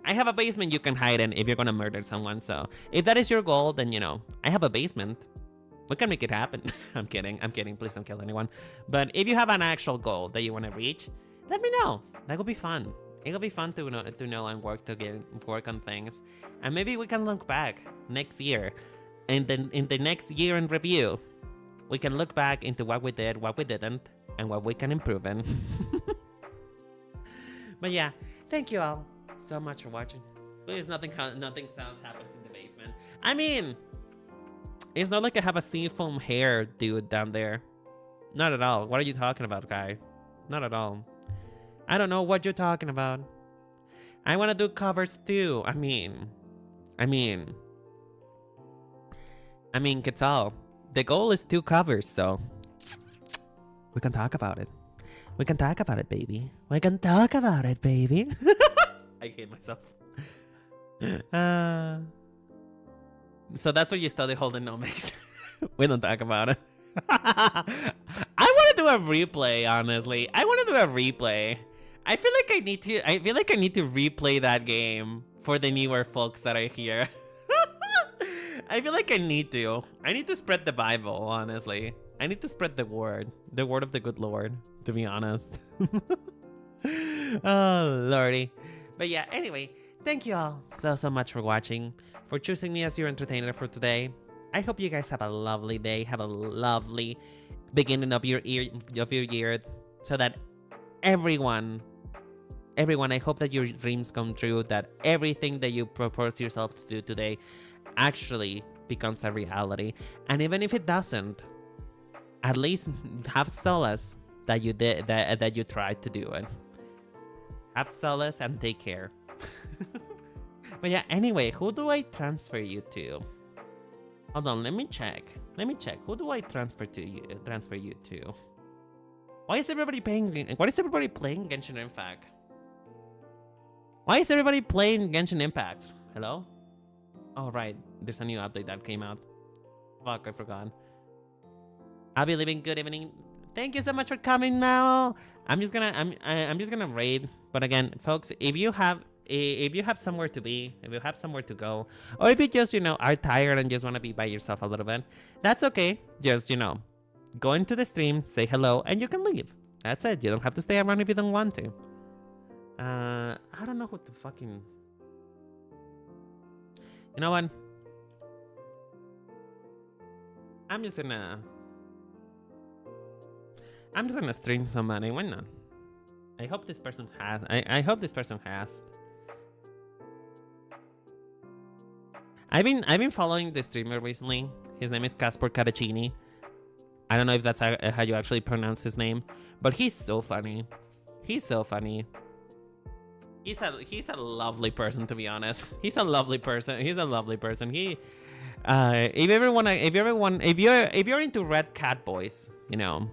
I have a basement you can hide in if you're gonna murder someone. So if that is your goal, then, you know, I have a basement. We can make it happen. I'm kidding. Please don't kill anyone. But if you have an actual goal that you want to reach, let me know. That would be fun. It'll be fun to know and work on things. And maybe we can look back next year. And then in the next year in review, we can look back into what we did, what we didn't, and what we can improve in. But yeah, thank you all so much for watching. Please, nothing sound happens in the basement. I mean, it's not like I have a seafoam hair dude down there. Not at all. What are you talking about, guy? Not at all. I don't know what you're talking about. I want to do covers too. I mean, Quetzal, the goal is 2 covers, so we can talk about it. We can talk about it, baby. We can talk about it, baby. I hate myself. So that's what you study holding nomics. We don't talk about it. I want to do a replay, honestly. I feel like I need to replay that game for the newer folks that are here. I feel like I need to spread the Bible, honestly. I need to spread the word of the good Lord, to be honest. Oh, Lordy. But yeah, anyway, thank you all so much for watching, for choosing me as your entertainer for today. I hope you guys have a lovely day, have a lovely beginning of your year, so that everyone, I hope that your dreams come true, that everything that you propose yourself to do today actually becomes a reality. And even if it doesn't, at least have solace that you did, that you tried to do it. Have solace and take care. But yeah, anyway, who do I transfer you to? Hold on, let me check. Who do I transfer you to? Why is everybody playing Genshin Impact? Why is everybody playing Genshin Impact? Hello? Oh right, there's a new update that came out. Fuck, I forgot. I'll be leaving. Good evening. Thank you so much for coming now. I'm just gonna raid. But again, folks, if you have somewhere to be, if you have somewhere to go, or if you just, you know, are tired and just want to be by yourself a little bit, that's okay. Just, you know, go into the stream, say hello, and you can leave. That's it. You don't have to stay around if you don't want to. I don't know what to fucking... You know what? I'm just gonna stream somebody. Why not? I hope this person has. I hope this person has. I've been following the streamer recently. His name is Casper Caracini. I don't know if that's how you actually pronounce his name, but he's so funny. He's so funny. He's a lovely person, to be honest. He's a lovely person. He if you're into Red Cat Boys, you know,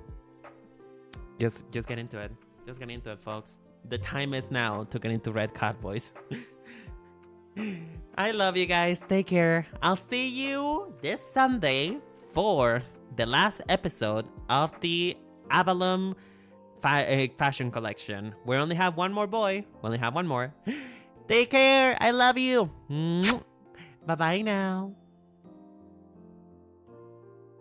just get into it. Just get into it, folks. The time is now to get into Red Cat Boys. I love you guys. Take care. I'll see you this Sunday for the last episode of the Avalon fashion collection. We only have one more, boy. We only have one more. Take care. I love you. Bye-bye now.